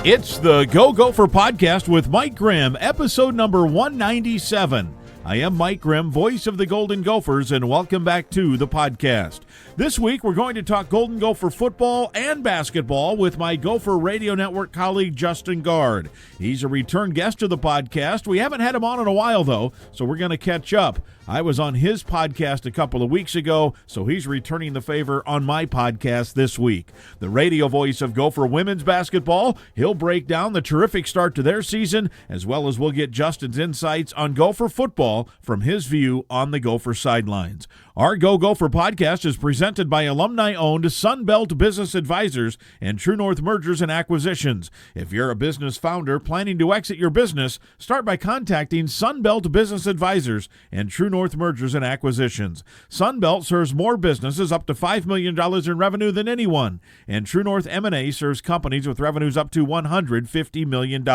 It's the Go Gopher Podcast with Mike Grimm, episode number 197. I am Mike Grimm, voice of the Golden Gophers, and welcome back to the podcast. This week, we're going to talk Golden Gopher football and basketball with my Gopher Radio Network colleague, Justin Gaard. He's a return guest to the podcast. We haven't had him on in a while, though, so we're going to catch up. I was on his podcast a couple of weeks ago, so he's returning the favor on my podcast this week. The radio voice of Gopher women's basketball, he'll break down the terrific start to their season, as well as we'll get Justin's insights on Gopher football from his view on the Gopher sidelines. Our Go Gopher podcast is presented by alumni-owned Sunbelt Business Advisors and True North Mergers and Acquisitions. If you're a business founder planning to exit your business, start by contacting Sunbelt Business Advisors and True North Mergers and Acquisitions. Sunbelt serves more businesses up to $5 million in revenue than anyone, and True North M&A serves companies with revenues up to $150 million.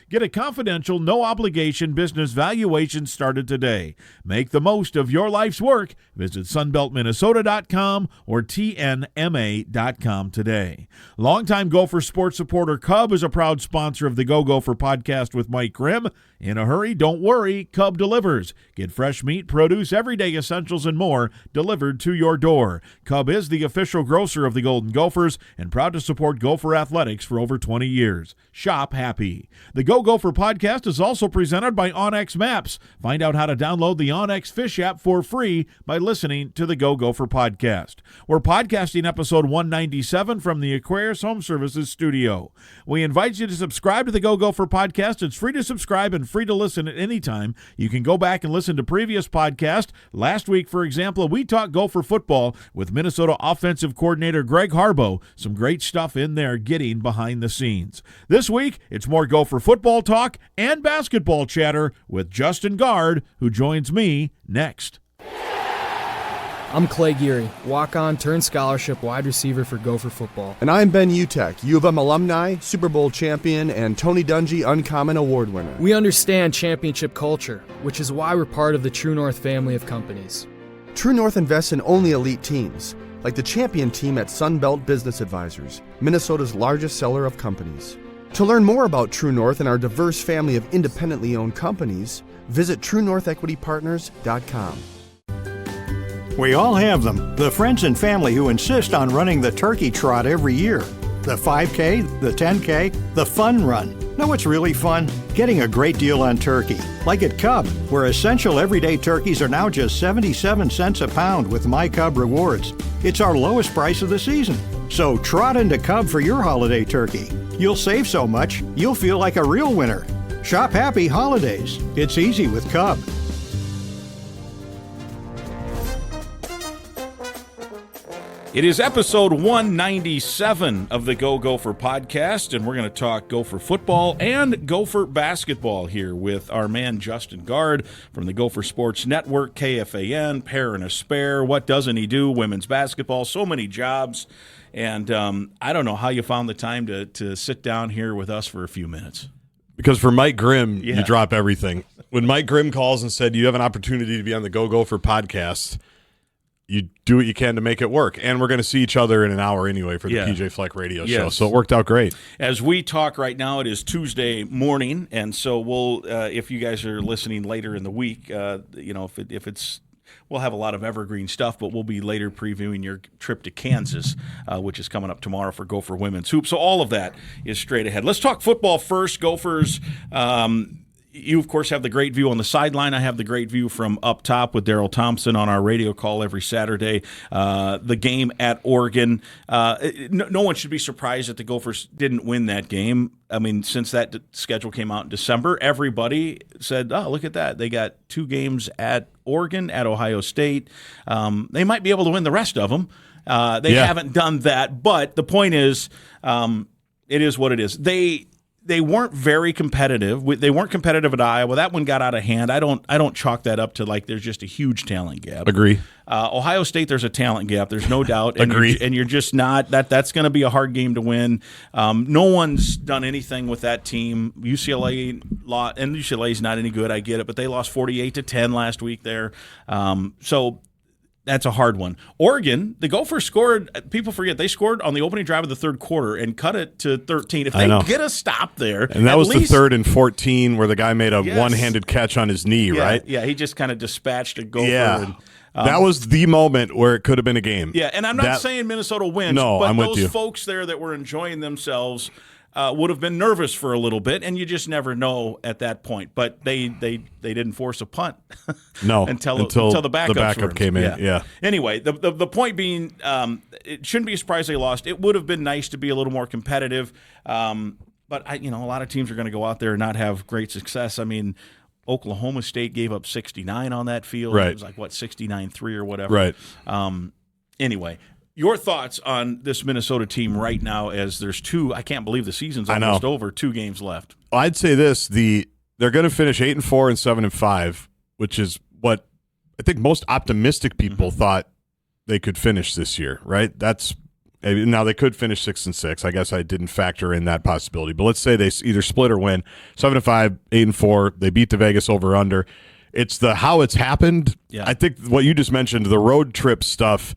Get a confidential, no-obligation business valuation started today. Make the most of your life's work. Visit sunbeltminnesota.com or tnma.com today. Longtime Gopher sports supporter Cub is a proud sponsor of the Go Gopher Podcast with Mike Grimm. In a hurry, don't worry, Cub delivers. Get fresh meat, produce, everyday essentials, and more delivered to your door. Cub is the official grocer of the Golden Gophers and proud to support Gopher athletics for over 20 years. Shop happy. The Go Gopher Podcast is also presented by onX Maps. Find out how to download the onX Fish app for free by listening to the Go Gopher Podcast. We're podcasting episode 197 from the Aquarius Home Services studio. We invite you to subscribe to the Go Gopher Podcast. It's free to subscribe and free to listen at any time. You can go back and listen to previous podcasts. Last week, for example, we talked Gopher football with Minnesota offensive coordinator Greg Harbaugh. Some great stuff in there getting behind the scenes. This week, it's more Gopher football talk and basketball chatter with Justin Gaard, who joins me next. I'm Clay Geary, walk-on turned scholarship wide receiver for Gopher football. And I'm Ben Utek, U of M alumni, Super Bowl champion, and Tony Dungy Uncommon Award winner. We understand championship culture, which is why we're part of the True North family of companies. True North invests in only elite teams, like the champion team at Sunbelt Business Advisors, Minnesota's largest seller of companies. To learn more about True North and our diverse family of independently owned companies, visit TrueNorthEquityPartners.com. We all have them, the friends and family who insist on running the turkey trot every year. The 5K, the 10K, the fun run. Know what's really fun? Getting a great deal on turkey. Like at Cub, where essential everyday turkeys are now just 77 cents a pound with My Cub Rewards. It's our lowest price of the season. So trot into Cub for your holiday turkey. You'll save so much, you'll feel like a real winner. Shop happy holidays. It's easy with Cub. It is episode 197 of the Go Gopher Podcast, and we're going to talk Gopher football and Gopher basketball here with our man Justin Gaard from the Gopher Sports Network, KFAN, Pair and a Spare, What Doesn't He Do, women's basketball, so many jobs. And I don't know how you found the time to sit down here with us for a few minutes. Because for Mike Grimm, you drop everything. When Mike Grimm calls and said, you have an opportunity to be on the Go Gopher Podcast, you do what you can to make it work. And we're going to see each other in an hour anyway for the PJ Fleck radio show. So it worked out great. As we talk right now, it is Tuesday morning. And so we'll, if you guys are listening later in the week, if it's, we'll have a lot of evergreen stuff, but we'll be later previewing your trip to Kansas, which is coming up tomorrow for Gopher Women's Hoop. So all of that is straight ahead. Let's talk football first. Gophers, you, of course, have the great view on the sideline. I have the great view from up top with Daryl Thompson on our radio call every Saturday. The game at Oregon. No one should be surprised that the Gophers didn't win that game. I mean, since that schedule came out in December, everybody said, oh, look at that. They got 2 games at Oregon, at Ohio State. They might be able to win the rest of them. They haven't done that. But the point is, it is what it is. They weren't very competitive. They weren't competitive at Iowa. That one got out of hand. I don't chalk that up to like there's just a huge talent gap. Agree. Ohio State, there's a talent gap. There's no doubt. Agree. And you're just not. That's going to be a hard game to win. No one's done anything with that team. UCLA and UCLA is not any good. I get it, but they lost 48-10 last week there. So That's a hard one. Oregon, the Gophers scored. People forget they scored on the opening drive of the third quarter and cut it to 13. If they get a stop there, and that was the 3rd and 14 where the guy made a one-handed catch on his knee, right? Yeah, he just kind of dispatched a Gopher. Yeah. And, that was the moment where it could have been a game. Yeah, and I'm not saying Minnesota wins, no, but I'm with those you. folks there that were enjoying themselves would have been nervous for a little bit, and you just never know at that point. But they didn't force a punt. No, until the backup came in. Yeah. Anyway, the point being, it shouldn't be a surprise they lost. It would have been nice to be a little more competitive, but a lot of teams are going to go out there and not have great success. I mean, Oklahoma State gave up 69 on that field. Right. It was like 69-3 or whatever. Right. Anyway. Your thoughts on this Minnesota team right now as there's I can't believe the season's almost over, 2 games left. I'd say this, they're going to finish 8-4 and 7-5, which is what I think most optimistic people thought they could finish this year, right? Now they could finish 6-6. I guess I didn't factor in that possibility. But let's say they either split or win. 7-5, 8-4, they beat the Vegas over-under. It's how it's happened. Yeah. I think what you just mentioned, the road trip stuff,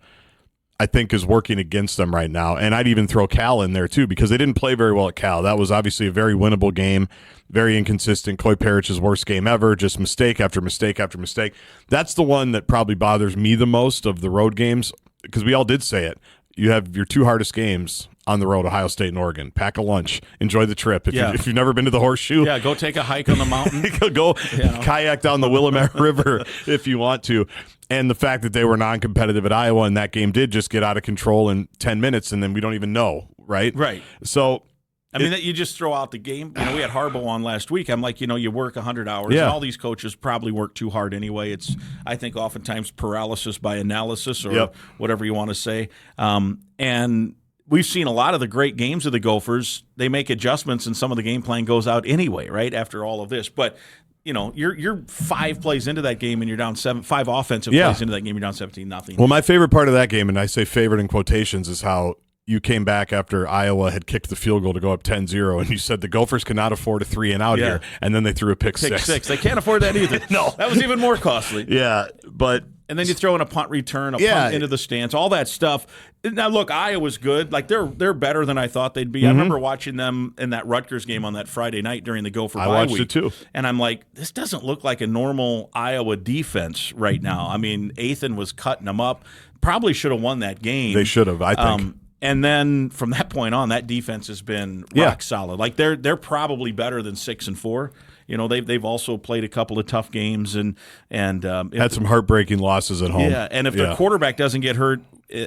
I think is working against them right now. And I'd even throw Cal in there too, because they didn't play very well at Cal. That was obviously a very winnable game, very inconsistent. Coy Parrich's worst game ever, just mistake after mistake after mistake. That's the one that probably bothers me the most of the road games, because we all did say it. You have your 2 hardest games on the road, Ohio State and Oregon. Pack a lunch. Enjoy the trip. If you've never been to the Horseshoe. Yeah, go take a hike on the mountain. Go kayak down the Willamette River if you want to. And the fact that they were non-competitive at Iowa and that game did just get out of control in 10 minutes and then we don't even know, right? Right. So, I mean, you just throw out the game. We had Harbaugh on last week. I'm like, you work 100 hours. And all these coaches probably work too hard anyway. It's, I think, oftentimes paralysis by analysis or whatever you want to say. And we've seen a lot of the great games of the Gophers. They make adjustments and some of the game plan goes out anyway, right, after all of this. But you're 5 plays into that game and you're down 5 offensive plays into that game, you're down 17-0. Well, my favorite part of that game, and I say favorite in quotations, is how you came back after Iowa had kicked the field goal to go up 10-0, and you said the Gophers cannot afford a 3-and-out here, and then they threw a pick six. They can't afford that either. No. That was even more costly. Yeah, but... And then you throw in a punt return, punt into the stands, all that stuff. Now, look, Iowa's good. Like, they're better than I thought they'd be. I remember watching them in that Rutgers game on that Friday night during the Gopher bye week. I watched it too. And I'm like, this doesn't look like a normal Iowa defense right now. I mean, Athan was cutting them up. Probably should have won that game. They should have, I think. And then from that point on, that defense has been rock solid. Like, they're probably better than 6-4. They've also played a couple of tough games and had some heartbreaking losses at home. Yeah, and if their quarterback doesn't get hurt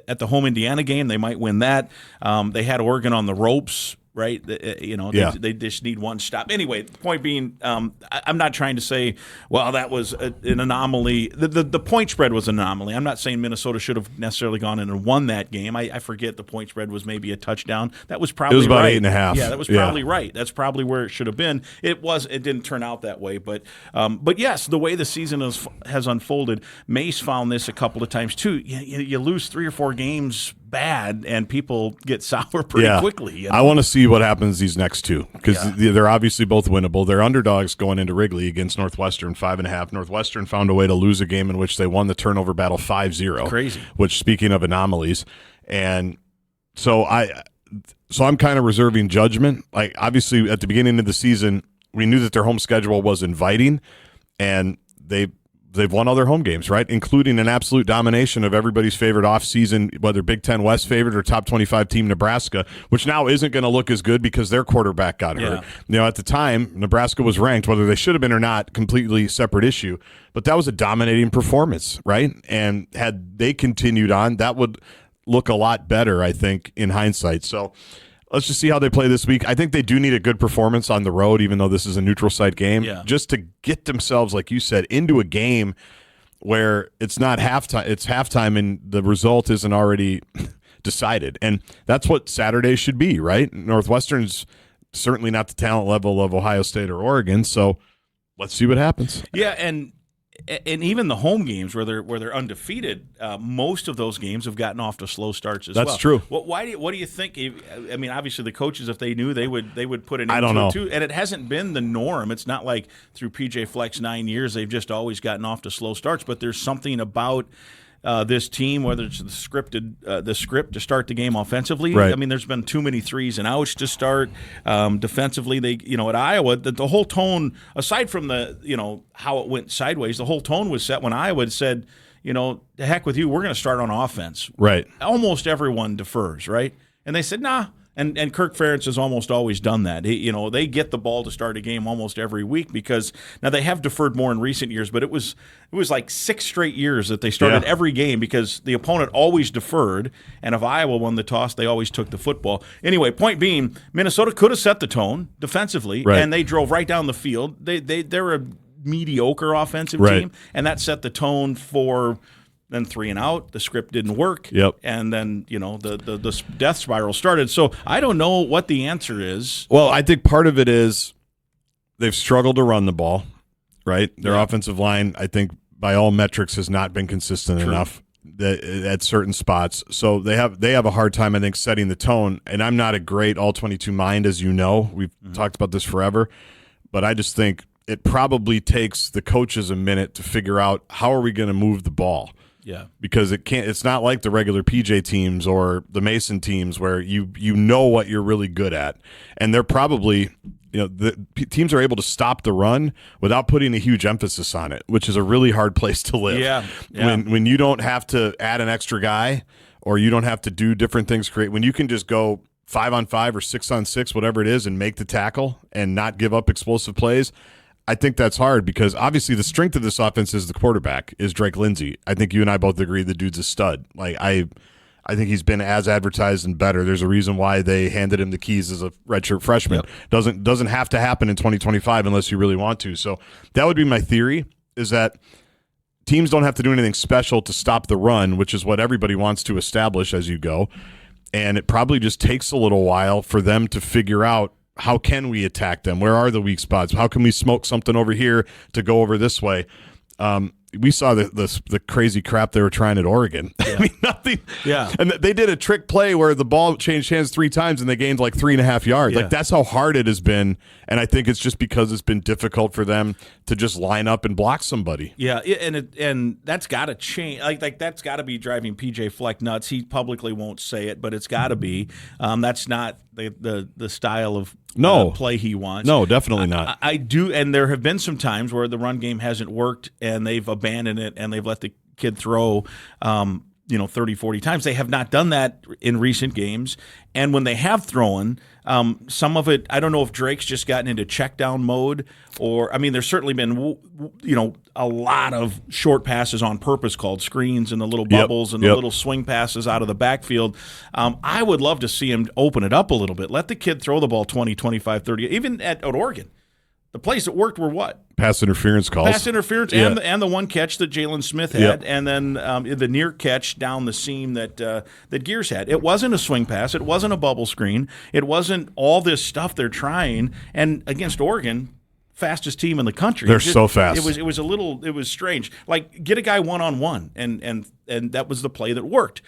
at the home Indiana game, they might win that. They had Oregon on the ropes, right? They just need one stop. Anyway, the point being, I'm not trying to say, well, that was an anomaly. The point spread was an anomaly. I'm not saying Minnesota should have necessarily gone in and won that game. I forget the point spread was maybe a touchdown. That was probably about right. 8.5. Yeah, that was probably right. That's probably where it should have been. It didn't turn out that way. But yes, the way the season has unfolded, Mace found this a couple of times too. You lose 3 or 4 games bad and people get sour pretty quickly. I want to see what happens these next 2 because they're obviously both winnable. They're underdogs going into Wrigley against Northwestern 5.5. Northwestern found a way to lose a game in which they won the turnover battle 5-0. Crazy. Which, speaking of anomalies, and so I'm kind of reserving judgment. Like, obviously at the beginning of the season, we knew that their home schedule was inviting, and they've won all their home games, right? Including an absolute domination of everybody's favorite offseason, whether Big Ten West favorite or top 25 team Nebraska, which now isn't going to look as good because their quarterback got hurt. At the time, Nebraska was ranked, whether they should have been or not, completely separate issue. But that was a dominating performance, right? And had they continued on, that would look a lot better, I think, in hindsight. So let's just see how they play this week. I think they do need a good performance on the road, even though this is a neutral site game, just to get themselves, like you said, into a game where it's not halftime. It's halftime and the result isn't already decided. And that's what Saturday should be, right? Northwestern's certainly not the talent level of Ohio State or Oregon, so let's see what happens. Yeah, and even the home games where they're undefeated, most of those games have gotten off to slow starts as well. That's true. What do you think? I mean, obviously the coaches, if they knew, they would put it. I don't know. Too, and it hasn't been the norm. It's not like through PJ Fleck's 9 years they've just always gotten off to slow starts. But there's something about this team, whether it's the script to start the game offensively. Right. I mean, there's been too many threes and outs to start. Defensively, they at Iowa, the whole tone, aside from the how it went sideways, the whole tone was set when Iowa said, the heck with you, we're going to start on offense. Right. Almost everyone defers, right? And they said, nah. And Kirk Ferentz has almost always done that. They get the ball to start a game almost every week because now they have deferred more in recent years, but it was like 6 straight years that they started every game because the opponent always deferred, and if Iowa won the toss, they always took the football. Anyway, point being, Minnesota could have set the tone defensively, and they drove right down the field. They're a mediocre offensive team, and that set the tone for. Then 3 and out, the script didn't work, and then the death spiral started. So I don't know what the answer is. Well, I think part of it is they've struggled to run the ball, right? Their offensive line, I think, by all metrics, has not been consistent enough at certain spots. So they have a hard time, I think, setting the tone. And I'm not a great all-22 mind, as you know. We've talked about this forever, but I just think it probably takes the coaches a minute to figure out how are we going to move the ball. Yeah, because it's not like the regular PJ teams or the Mason teams where you know what you're really good at, and they're probably the teams are able to stop the run without putting a huge emphasis on it, which is a really hard place to live. Yeah. When you don't have to add an extra guy or you don't have to do different things, when you can just go 5-on-5 or 6-on-6, whatever it is, and make the tackle and not give up explosive plays. I think that's hard because obviously the strength of this offense is the quarterback, is Drake Lindsey. I think you and I both agree the dude's a stud. Like I think he's been as advertised and better. There's a reason why they handed him the keys as a redshirt freshman. Doesn't have to happen in 2025 unless you really want to. So that would be my theory, is that teams don't have to do anything special to stop the run, which is what everybody wants to establish as you go. And it probably just takes a little while for them to figure out, how can we attack them? Where are the weak spots? How can we smoke something over here to go over this way? We saw the crazy crap they were trying at Oregon. I mean, nothing. Yeah. And they did a trick play where the ball changed hands 3 times and they gained like 3.5 yards. Like that's how hard it has been. And I think it's just because it's been difficult for them to just line up and block somebody. Yeah, and that's got to change. Like that's got to be driving PJ Fleck nuts. He publicly won't say it, but it's got to be. That's not the style of play he wants. No, definitely not. I do, and there have been some times where the run game hasn't worked and they've abandoned it and they've let the kid throw 30, 40 times. They have not done that in recent games. And when they have thrown, some of it, I don't know if Drake's just gotten into check down mode or, I mean, there's certainly been, a lot of short passes on purpose called screens and the little bubbles and the little swing passes out of the backfield. I would love to see him open it up a little bit. Let the kid throw the ball 20, 25, 30, even at Oregon. The plays that worked were what? Pass interference calls. Pass interference and the one catch that Jalen Smith had, and then the near catch down the seam that Gears had. It wasn't a swing pass. It wasn't a bubble screen. It wasn't all this stuff they're trying. And against Oregon, fastest team in the country. They're so fast. It was strange. Like get a guy 1-on-1, and that was the play that worked.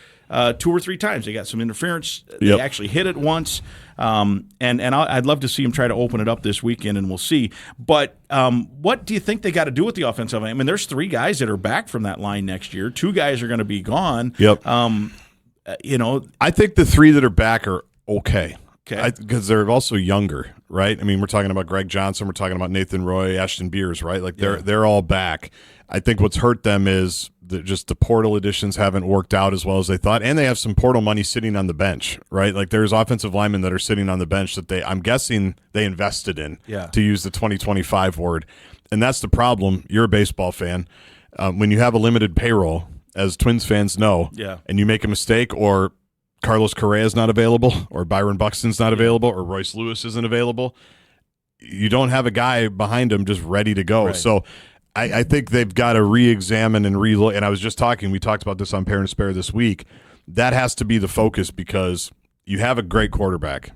2 or 3 times they got some interference. They actually hit it once, and I'd love to see him try to open it up this weekend, and we'll see. But what do you think they got to do with the offensive line? I mean, there's 3 guys that are back from that line next year. 2 guys are going to be gone. I think the 3 that are back are okay. Because they're also younger, right? I mean, we're talking about Greg Johnson, we're talking about Nathan Roy, Ashton Beers, right? Like they're all back. I think what's hurt them is just the portal additions haven't worked out as well as they thought, and they have some portal money sitting on the bench, right? Like there's offensive linemen that are sitting on the bench that I'm guessing they invested in, to use the 2025 word, and that's the problem. You're a baseball fan. When you have a limited payroll, as Twins fans know, and you make a mistake or Carlos Correa is not available, or Byron Buxton's not available, or Royce Lewis isn't available, you don't have a guy behind him just ready to go. Right. So I think they've got to re-examine and relook. And I was just we talked about this on Parent Spare this week. That has to be the focus because you have a great quarterback.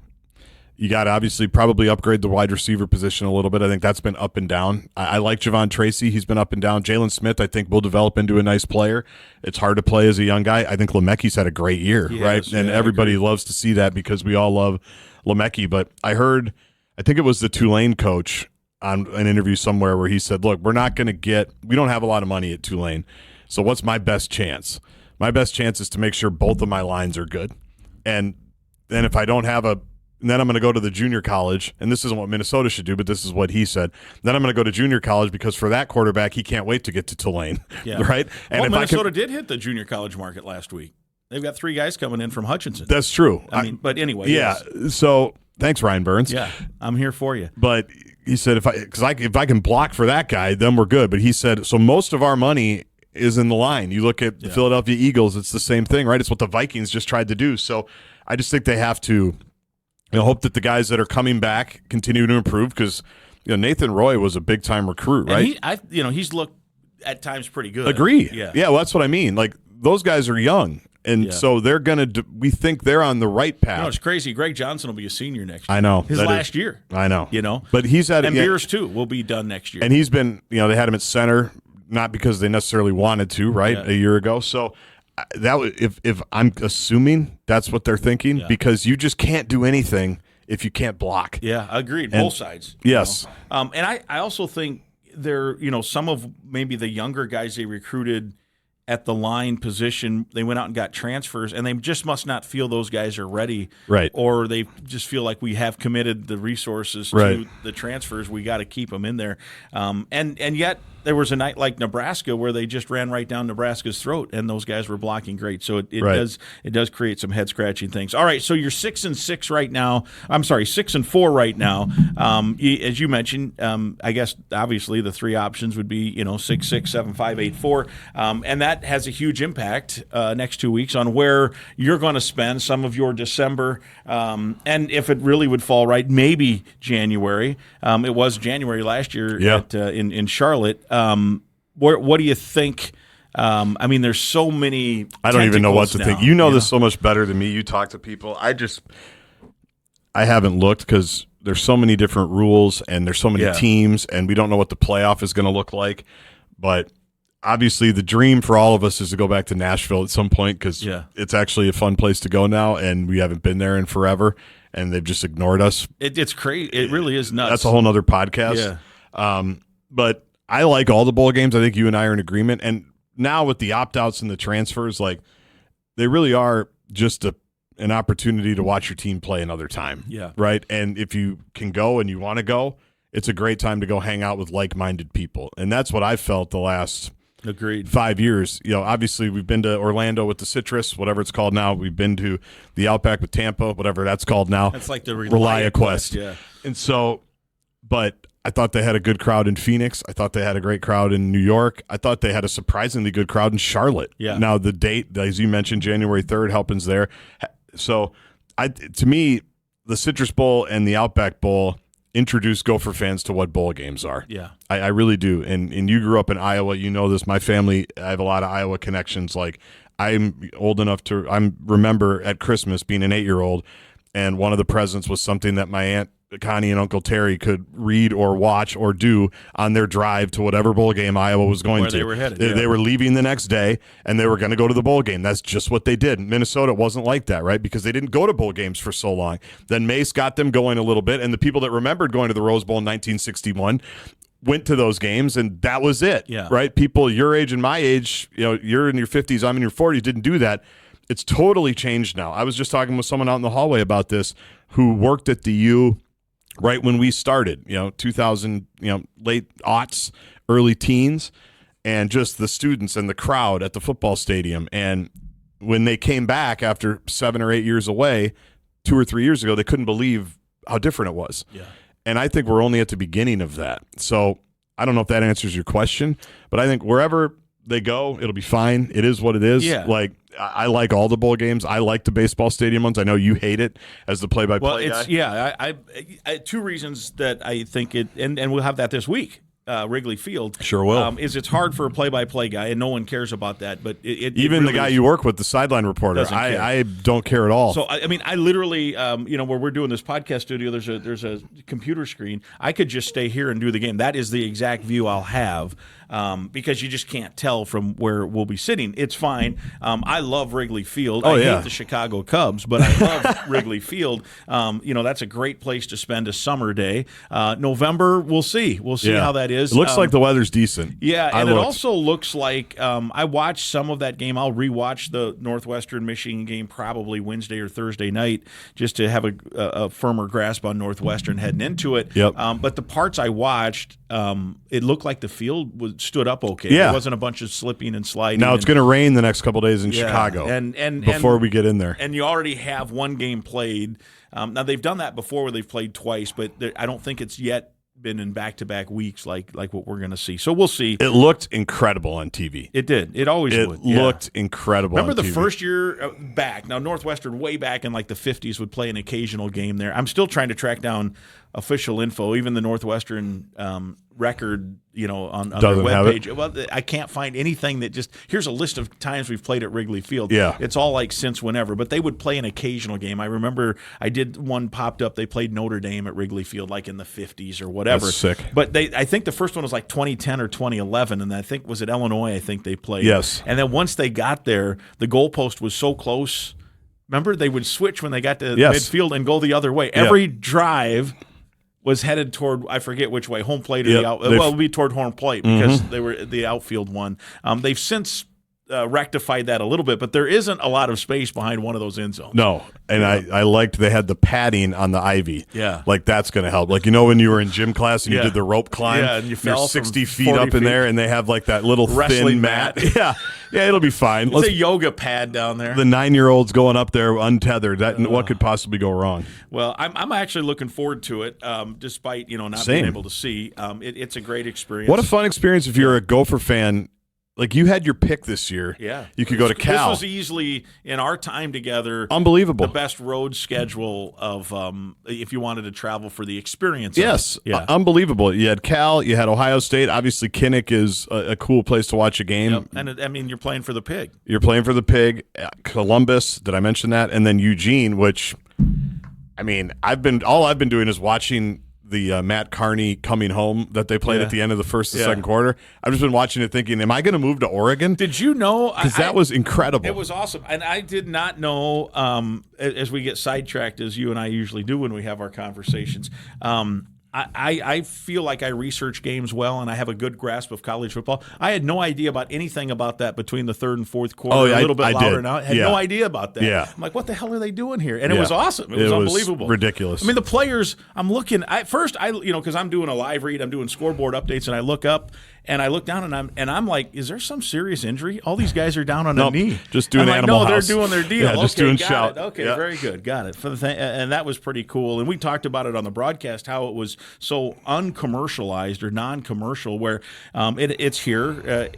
You got to obviously probably upgrade the wide receiver position a little bit. I think that's been up and down. I like Javon Tracy. He's been up and down. Jalen Smith, I think, will develop into a nice player. It's hard to play as a young guy. I think Lemecky's had a great year, right? And everybody loves to see that because we all love Lemecky. But I think it was the Tulane coach on an interview somewhere where he said, look, we don't have a lot of money at Tulane. So what's my best chance? My best chance is to make sure both of my lines are good. And then if I don't have then I'm going to go to the junior college, and this isn't what Minnesota should do, but this is what he said. Then I'm going to go to junior college because for that quarterback, he can't wait to get to Tulane, right? And well, Minnesota did hit the junior college market last week. They've got 3 guys coming in from Hutchinson. That's true. But anyway. Yeah, yes. So thanks, Ryan Burns. Yeah, I'm here for you. But he said if I can block for that guy, then we're good. But he said, so most of our money is in the line. You look at the Philadelphia Eagles, it's the same thing, right? It's what the Vikings just tried to do. So I just think they have to hope that the guys that are coming back continue to improve because Nathan Roy was a big time recruit, right? And he's looked at times pretty good. Agree. Yeah. Well, that's what I mean. Like those guys are young, and so they're gonna. We think they're on the right path. It's crazy. Greg Johnson will be a senior next year. I know his last year. I know. But he's had Beers too will be done next year. And he's been. They had him at center, not because they necessarily wanted to, right? A year ago, so. That if I'm assuming that's what they're thinking because you just can't do anything if you can't block. Yeah, agreed. Both sides. Yes. And I also think they're some of maybe the younger guys they recruited at the line position, they went out and got transfers, and they just must not feel those guys are ready. Right. Or they just feel like we have committed the resources to the transfers. We got to keep them in there. And yet there was a night like Nebraska where they just ran right down Nebraska's throat, and those guys were blocking great. So it does create some head scratching things. All right, so you're 6-6 right now. I'm sorry, 6-4 right now. As you mentioned, I guess obviously the 3 options would be 6-6, 7-5, 8-4, and that has a huge impact next 2 weeks on where you're going to spend some of your December, and if it really would fall right, maybe January. It was January last year in Charlotte. What do you think? There's so many. I don't even know what to think. This so much better than me. You talk to people. I haven't looked because there's so many different rules and there's so many teams, and we don't know what the playoff is going to look like. But obviously, the dream for all of us is to go back to Nashville at some point because it's actually a fun place to go now, and we haven't been there in forever, and they've just ignored us. It's crazy. It really is nuts. That's a whole nother podcast. Yeah. But I like all the bowl games. I think you and I are in agreement. And now with the opt-outs and the transfers, like they really are just an opportunity to watch your team play another time. Yeah. Right? And if you can go and you want to go, it's a great time to go hang out with like-minded people. And that's what I've felt the last 5 years. Obviously we've been to Orlando with the Citrus, whatever it's called now. We've been to the Outback with Tampa, whatever that's called now. That's like the ReliaQuest. Yeah. And so, but I thought they had a good crowd in Phoenix. I thought they had a great crowd in New York. I thought they had a surprisingly good crowd in Charlotte. Yeah. Now the date, as you mentioned, January 3rd, Helpin's there. So, to me, the Citrus Bowl and the Outback Bowl introduce Gopher fans to what bowl games are. Yeah. I really do. And you grew up in Iowa. You know this. My family, I have a lot of Iowa connections. Like I'm old enough to remember at Christmas being an 8-year-old, and one of the presents was something that my Aunt Connie and Uncle Terry could read or watch or do on their drive to whatever bowl game Iowa was going to. They were headed. They were leaving the next day, and they were going to go to the bowl game. That's just what they did. Minnesota wasn't like that, right? Because they didn't go to bowl games for so long. Then Mace got them going a little bit, and the people that remembered going to the Rose Bowl in 1961 went to those games, and that was it, right? People your age and my age, you're in your 50s, I'm in your 40s, didn't do that. It's totally changed now. I was just talking with someone out in the hallway about this who worked at the U right when we started, 2000, late aughts, early teens, and just the students and the crowd at the football stadium. And when they came back after 7 or 8 years away, 2 or 3 years ago, they couldn't believe how different it was. Yeah. And I think we're only at the beginning of that. So I don't know if that answers your question, but I think wherever they go, it'll be fine. It is what it is. Yeah. Like, I like all the bowl games. I like the baseball stadium ones. I know you hate it as the play-by-play guy. I 2 reasons that I think it, and we'll have that this week. Wrigley Field. Sure will. Is it's hard for a play-by-play guy, and no one cares about that. But even really the guy you work with, the sideline reporter, I don't care at all. So I literally, where we're doing this podcast studio, there's a computer screen. I could just stay here and do the game. That is the exact view I'll have. because you just can't tell from where we'll be sitting. It's fine. I love Wrigley Field. Oh, I yeah. hate the Chicago Cubs, but I love Wrigley Field. That's a great place to spend a summer day. November, we'll see. We'll see how that is. It looks like the weather's decent. Yeah, and it also looks like I watched some of that game. I'll rewatch the Northwestern Michigan game probably Wednesday or Thursday night just to have a firmer grasp on Northwestern heading into it. Yep. But the parts I watched, it looked like the field stood up okay. Yeah. There wasn't a bunch of slipping and sliding. Now it's going to rain the next couple days in Chicago and before we get in there. And you already have one game played. Now, they've done that before where they've played twice, but I don't think it's yet been in back-to-back weeks like what we're going to see. So we'll see. It looked incredible on TV. It did. It always would. It looked incredible Remember on TV. the first year back? Now, Northwestern way back in like the 50s would play an occasional game there. I'm still trying to track down official info, even the Northwestern record, on their webpage. Well, I can't find anything that just here's a list of times we've played at Wrigley Field. Yeah, it's all like since whenever, but they would play an occasional game. I remember I did one popped up. They played Notre Dame at Wrigley Field like in the 50s or whatever. That's sick. But I think the first one was like 2010 or 2011, and I think was it Illinois. I think they played. Yes. And then once they got there, the goalpost was so close. Remember, they would switch when they got to midfield and go the other way. Every drive was headed toward, I forget which way, home plate or the out. Well, it would be toward home plate because they were the outfield one. They've since rectified that a little bit, but there isn't a lot of space behind one of those end zones. No, and I liked they had the padding on the ivy. Yeah. Like that's going to help. Like, when you were in gym class and you did the rope climb, and you fell 60 from feet 40 up in there and they have like that little wrestling thin mat. Yeah, it'll be fine. It's a yoga pad down there. The 9-year-olds going up there untethered. What could possibly go wrong? Well, I'm actually looking forward to it, despite not being able to see. It's a great experience. What a fun experience if you're a Gopher fan. Like, you had your pick this year. Yeah. You could go to Cal. This was easily, in our time together, unbelievable. The best road schedule of if you wanted to travel for the experience. Yes. Unbelievable. You had Cal. You had Ohio State. Obviously, Kinnick is a cool place to watch a game. Yep. And you're playing for the Pig. You're playing for the Pig. Columbus. Did I mention that? And then Eugene, which, all I've been doing is watching the Matt Carney coming home that they played at the end of the first and second quarter. I've just been watching it thinking, am I going to move to Oregon? Did you know? Because that was incredible. It was awesome. And I did not know, as we get sidetracked, as you and I usually do when we have our conversations, I feel like I research games well and I have a good grasp of college football. I had no idea about anything about that between the third and fourth quarter. A little bit louder now. I had no idea about that. Yeah. I'm like, what the hell are they doing here? And it was awesome. It was unbelievable. Ridiculous. I mean, the players, I'm looking, because I'm doing a live read, I'm doing scoreboard updates, and I look up and I look down and I'm like, is there some serious injury? All these guys are down on a knee. Just doing Animal House. They're doing their deal. Yeah, just doing shout. Okay, very good. Got it. And that was pretty cool. And we talked about it on the broadcast, how it was so uncommercialized or non-commercial, where it's here,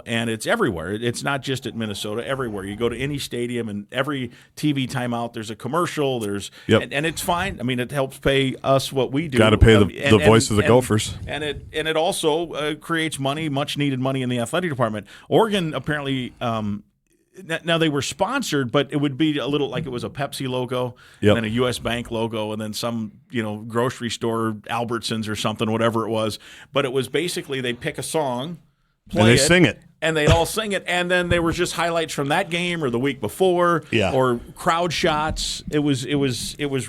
and it's everywhere. It's not just at Minnesota. Everywhere you go to any stadium, and every TV timeout, there's a commercial. And it's fine. I mean, it helps pay us what we do. Got to pay the voice of the Gophers. And it also creates money, much needed money in the athletic department. Oregon apparently. Now, they were sponsored, but it would be a little like it was a Pepsi logo, and then a U.S. Bank logo, and then some, grocery store, Albertsons or something, whatever it was. But it was basically they pick a song, sing it. And they'd all sing it, and then there were just highlights from that game or the week before, or crowd shots. It was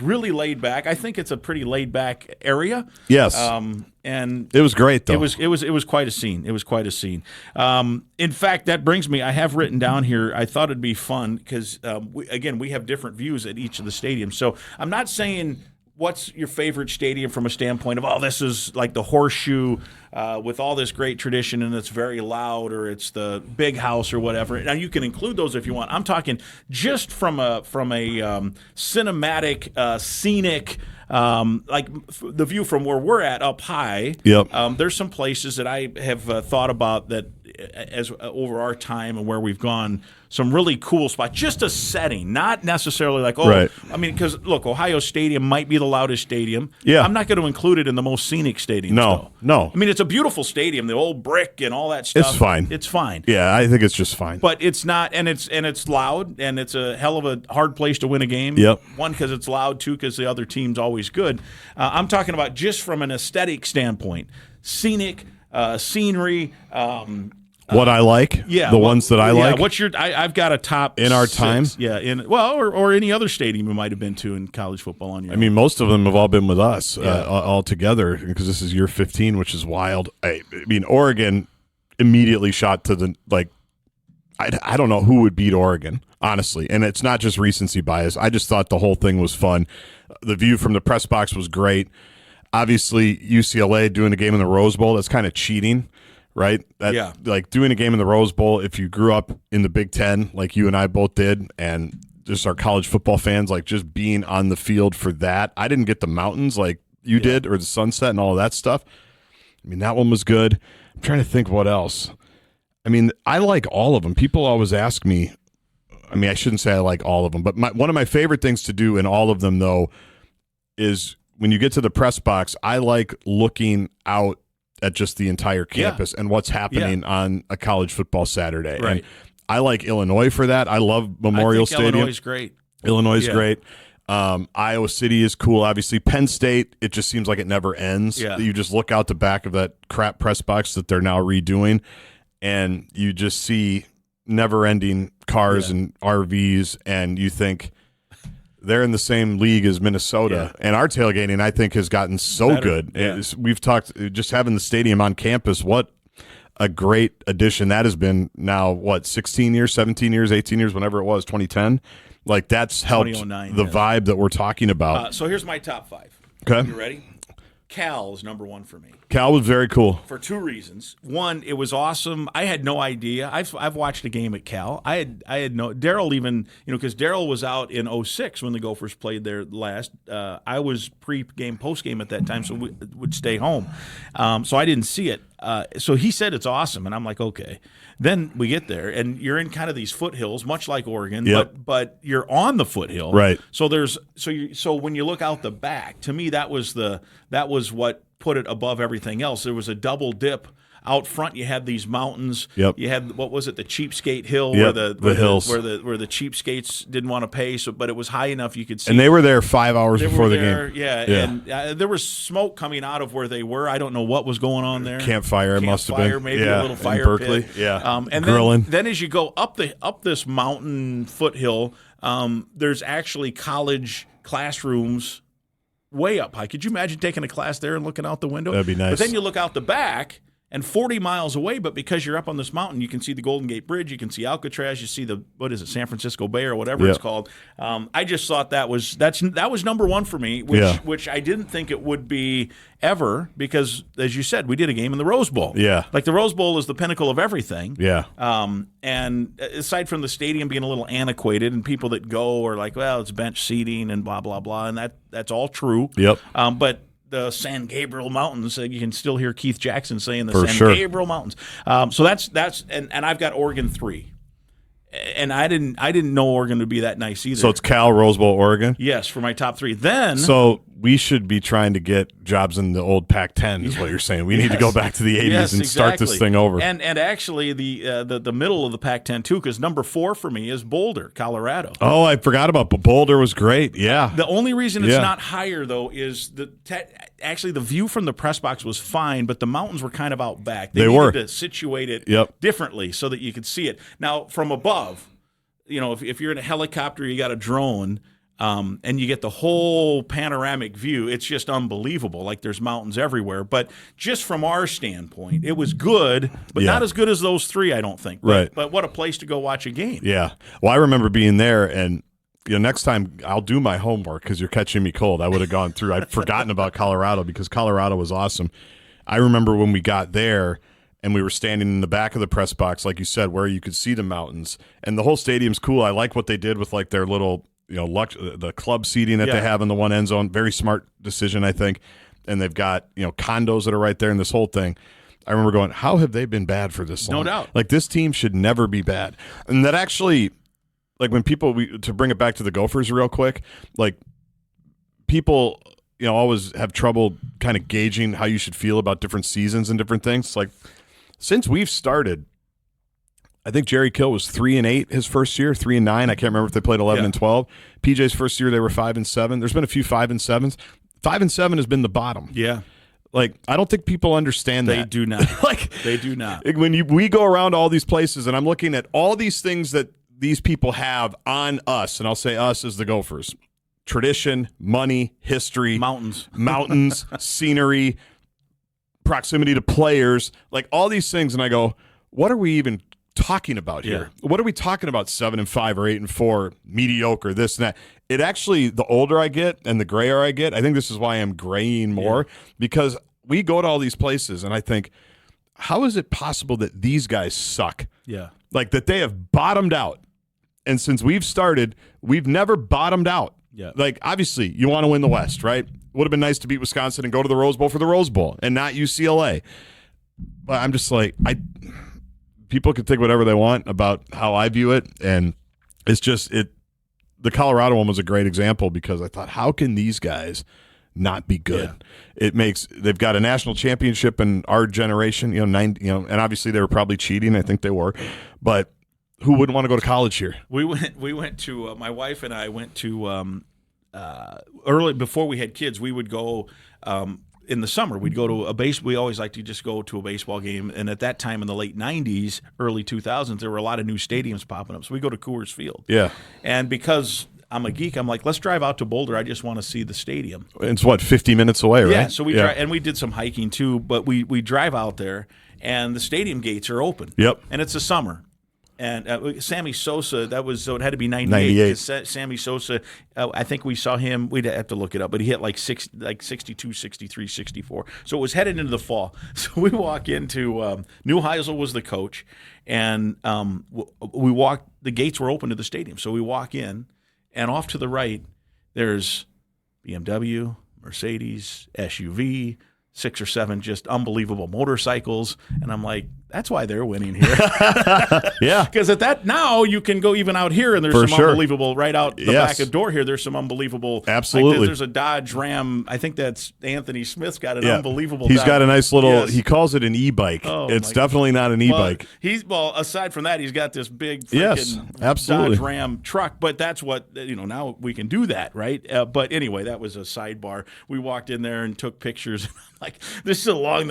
really laid back. I think it's a pretty laid back area. Yes. And it was great, though. It was quite a scene. It was quite a scene. In fact, that brings me. I have written down here. I thought it'd be fun because we have different views at each of the stadiums. So I'm not saying what's your favorite stadium from a standpoint of this is like the Horseshoe with all this great tradition and it's very loud, or it's the Big House or whatever. Now you can include those if you want. I'm talking just from a cinematic, scenic. Like the view from where we're at up high. Yep. There's some places that I have thought about that as over our time and where we've gone, some really cool spots. Just a setting, not necessarily like right. I mean, because look, Ohio Stadium might be the loudest stadium. Yeah. I'm not going to include it in the most scenic stadiums. No. I mean, it's a beautiful stadium, the old brick and all that stuff. It's fine. Yeah, I think it's just fine. But it's not, and it's loud, and it's a hell of a hard place to win a game. Yep. One, because it's loud. Two, because the other team's always good. I'm talking about just from an aesthetic standpoint, scenic. scenery. What I like, the ones that I like. What's your? I've got a top in our 6. time. Yeah, or any other stadium you might have been to in college football on your. I mean, most of them have all been with us all together because this is year 15, which is wild. I mean, Oregon immediately shot to the I don't know who would beat Oregon, honestly, and it's not just recency bias. I just thought the whole thing was fun. The view from the press box was great. Obviously, UCLA doing a game in the Rose Bowl, that's kind of cheating. Right? Like doing a game in the Rose Bowl, if you grew up in the Big Ten, like you and I both did, and just our college football fans, like just being on the field for that. I didn't get the mountains like you did, or the sunset and all of that stuff. I mean, that one was good. I'm trying to think what else. I mean, I like all of them. People always ask me, I mean, I shouldn't say I like all of them, but one of my favorite things to do in all of them, though, is when you get to the press box, I like looking out at just the entire campus and what's happening on a college football Saturday. Right. And I like Illinois for that. I love Memorial Stadium. Illinois is great. Illinois is great. Iowa City is cool. Obviously, Penn State, it just seems like it never ends. Yeah. You just look out the back of that crap press box that they're now redoing, and you just see never-ending cars and RVs, and you think they're in the same league as Minnesota. And our tailgating, I think, has gotten so good. Yeah. We've talked, just having the stadium on campus, what a great addition that has been now, 16 years, 17 years, 18 years, whenever it was, 2010. Like, that's helped the vibe that we're talking about. So here's my top 5. Okay. You ready? Cal is number 1 for me. Cal was very cool. For 2 reasons. One, it was awesome. I had no idea. I've watched a game at Cal. I had no – Darryl even – because Darryl was out in 06 when the Gophers played there last. I was pre-game, post-game at that time, so we would stay home. So I didn't see it. So he said it's awesome, and I'm like, okay. Then we get there, and you're in kind of these foothills, much like Oregon, but you're on the foothill, right? So so when you look out the back, to me that was what put it above everything else. There was a double dip out front. You had these mountains. Yep. You had what was it, the Cheapskate Hill, where the hills where the cheapskates didn't want to pay, but it was high enough you could see. And they were there 5 hours before the game. Yeah. And there was smoke coming out of where they were. I don't know what was going on there. Campfire, it must have been. Maybe a little fire in Berkeley. pit. Yeah. And grilling. Then as you go up this mountain foothill, there's actually college classrooms way up high. Could you imagine taking a class there and looking out the window? That'd be nice. But then you look out the back. And 40 miles away, but because you're up on this mountain, you can see the Golden Gate Bridge, you can see Alcatraz, you see the San Francisco Bay or whatever it's called. I just thought that was number 1 for me, which I didn't think it would be ever, because as you said, we did a game in the Rose Bowl. Yeah, like the Rose Bowl is the pinnacle of everything. Yeah. And aside from the stadium being a little antiquated, and people that go are like, well, it's bench seating and blah blah blah, and that's all true. Yep. But the San Gabriel Mountains, you can still hear Keith Jackson saying Gabriel Mountains. So that's and I've got Oregon 3, and I didn't know Oregon would be that nice either. So it's Cal, Rose Bowl, Oregon. Yes, for my top 3. Then we should be trying to get jobs in the old Pac-10 is what you're saying. We need to go back to the 80s and start this thing over. And actually the middle of the Pac-10 too, because number 4 for me is Boulder, Colorado. Oh, I forgot about Boulder was great. Yeah. The only reason it's not higher though is actually the view from the press box was fine, but the mountains were kind of out back. They needed to situate it differently so that you could see it. Now from above, if you're in a helicopter, you got a drone. And you get the whole panoramic view. It's just unbelievable. Like there's mountains everywhere. But just from our standpoint, it was good, but not as good as those 3, I don't think. Right. But what a place to go watch a game. Yeah. Well, I remember being there, and next time I'll do my homework because you're catching me cold. I would have gone through. I'd forgotten about Colorado because Colorado was awesome. I remember when we got there, and we were standing in the back of the press box, like you said, where you could see the mountains. And the whole stadium's cool. I like what they did with like their little the club seating that they have in the one end zone. Very smart decision, I think. And they've got, condos that are right there in this whole thing. I remember going, how have they been bad for this long? No doubt. Like, this team should never be bad. And that actually, like, when people, to bring it back to the Gophers real quick, like, people, always have trouble kind of gauging how you should feel about different seasons and different things. Like, since we've started, I think Jerry Kill was 3-8 his first year, 3-9. I can't remember if they played 11 and 12. PJ's first year they were 5-7. There's been a few 5-7s. 5-7 has been the bottom. Yeah. Like, I don't think people understand that. They do not. They do not. When we go around all these places, and I'm looking at all these things that these people have on us, and I'll say us as the Gophers. Tradition, money, history. Mountains, scenery, proximity to players, like all these things. And I go, what are we even talking about here? What are we talking about? 7-5 or 8-4, mediocre, this and that. It actually, the older I get and the grayer I get, I think this is why I'm graying more, because we go to all these places and I think, how is it possible that these guys suck? Yeah. Like that they have bottomed out. And since we've started, we've never bottomed out. Yeah. Like, obviously, you want to win the West, right? Would have been nice to beat Wisconsin and go to the Rose Bowl for the Rose Bowl and not UCLA. But I'm just like, people can think whatever they want about how I view it, and it's just the Colorado one was a great example because I thought, how can these guys not be good? Yeah. They've got a national championship in our generation, and obviously they were probably cheating. I think they were, but who wouldn't want to go to college here? We went to my wife and I went to early before we had kids. We would go in the summer. We'd go to we always like to just go to a baseball game. And at that time in the late 90s, early 2000s, there were a lot of new stadiums popping up. So we go to Coors Field. Yeah. And because I'm a geek, I'm like, let's drive out to Boulder. I just want to see the stadium. It's 50 minutes away, right? Yeah. So and we did some hiking too. But we drive out there, and the stadium gates are open. Yep. And it's the summer. And Sammy Sosa, it had to be 98. Sammy Sosa, I think we saw him, we'd have to look it up, but he hit like 62, 63, 64. So it was headed into the fall. So we walk into, New Heisel was the coach, and we walked, the gates were open to the stadium. So we walk in, and off to the right, there's BMW, Mercedes, SUV, 6 or 7 just unbelievable motorcycles. And I'm like, that's why they're winning here. Yeah. Because now you can go even out here, and there's unbelievable right out the back of the door here. There's some unbelievable. Absolutely. Like there's a Dodge Ram. I think that's Anthony Smith's got an unbelievable. He's Dodge. got a nice little. He calls it an e-bike. Oh, it's definitely not an e-bike. Aside from that, he's got this big absolutely Dodge Ram truck. But that's what now we can do that, right? But anyway, that was a sidebar. We walked in there and took pictures. Like, this is along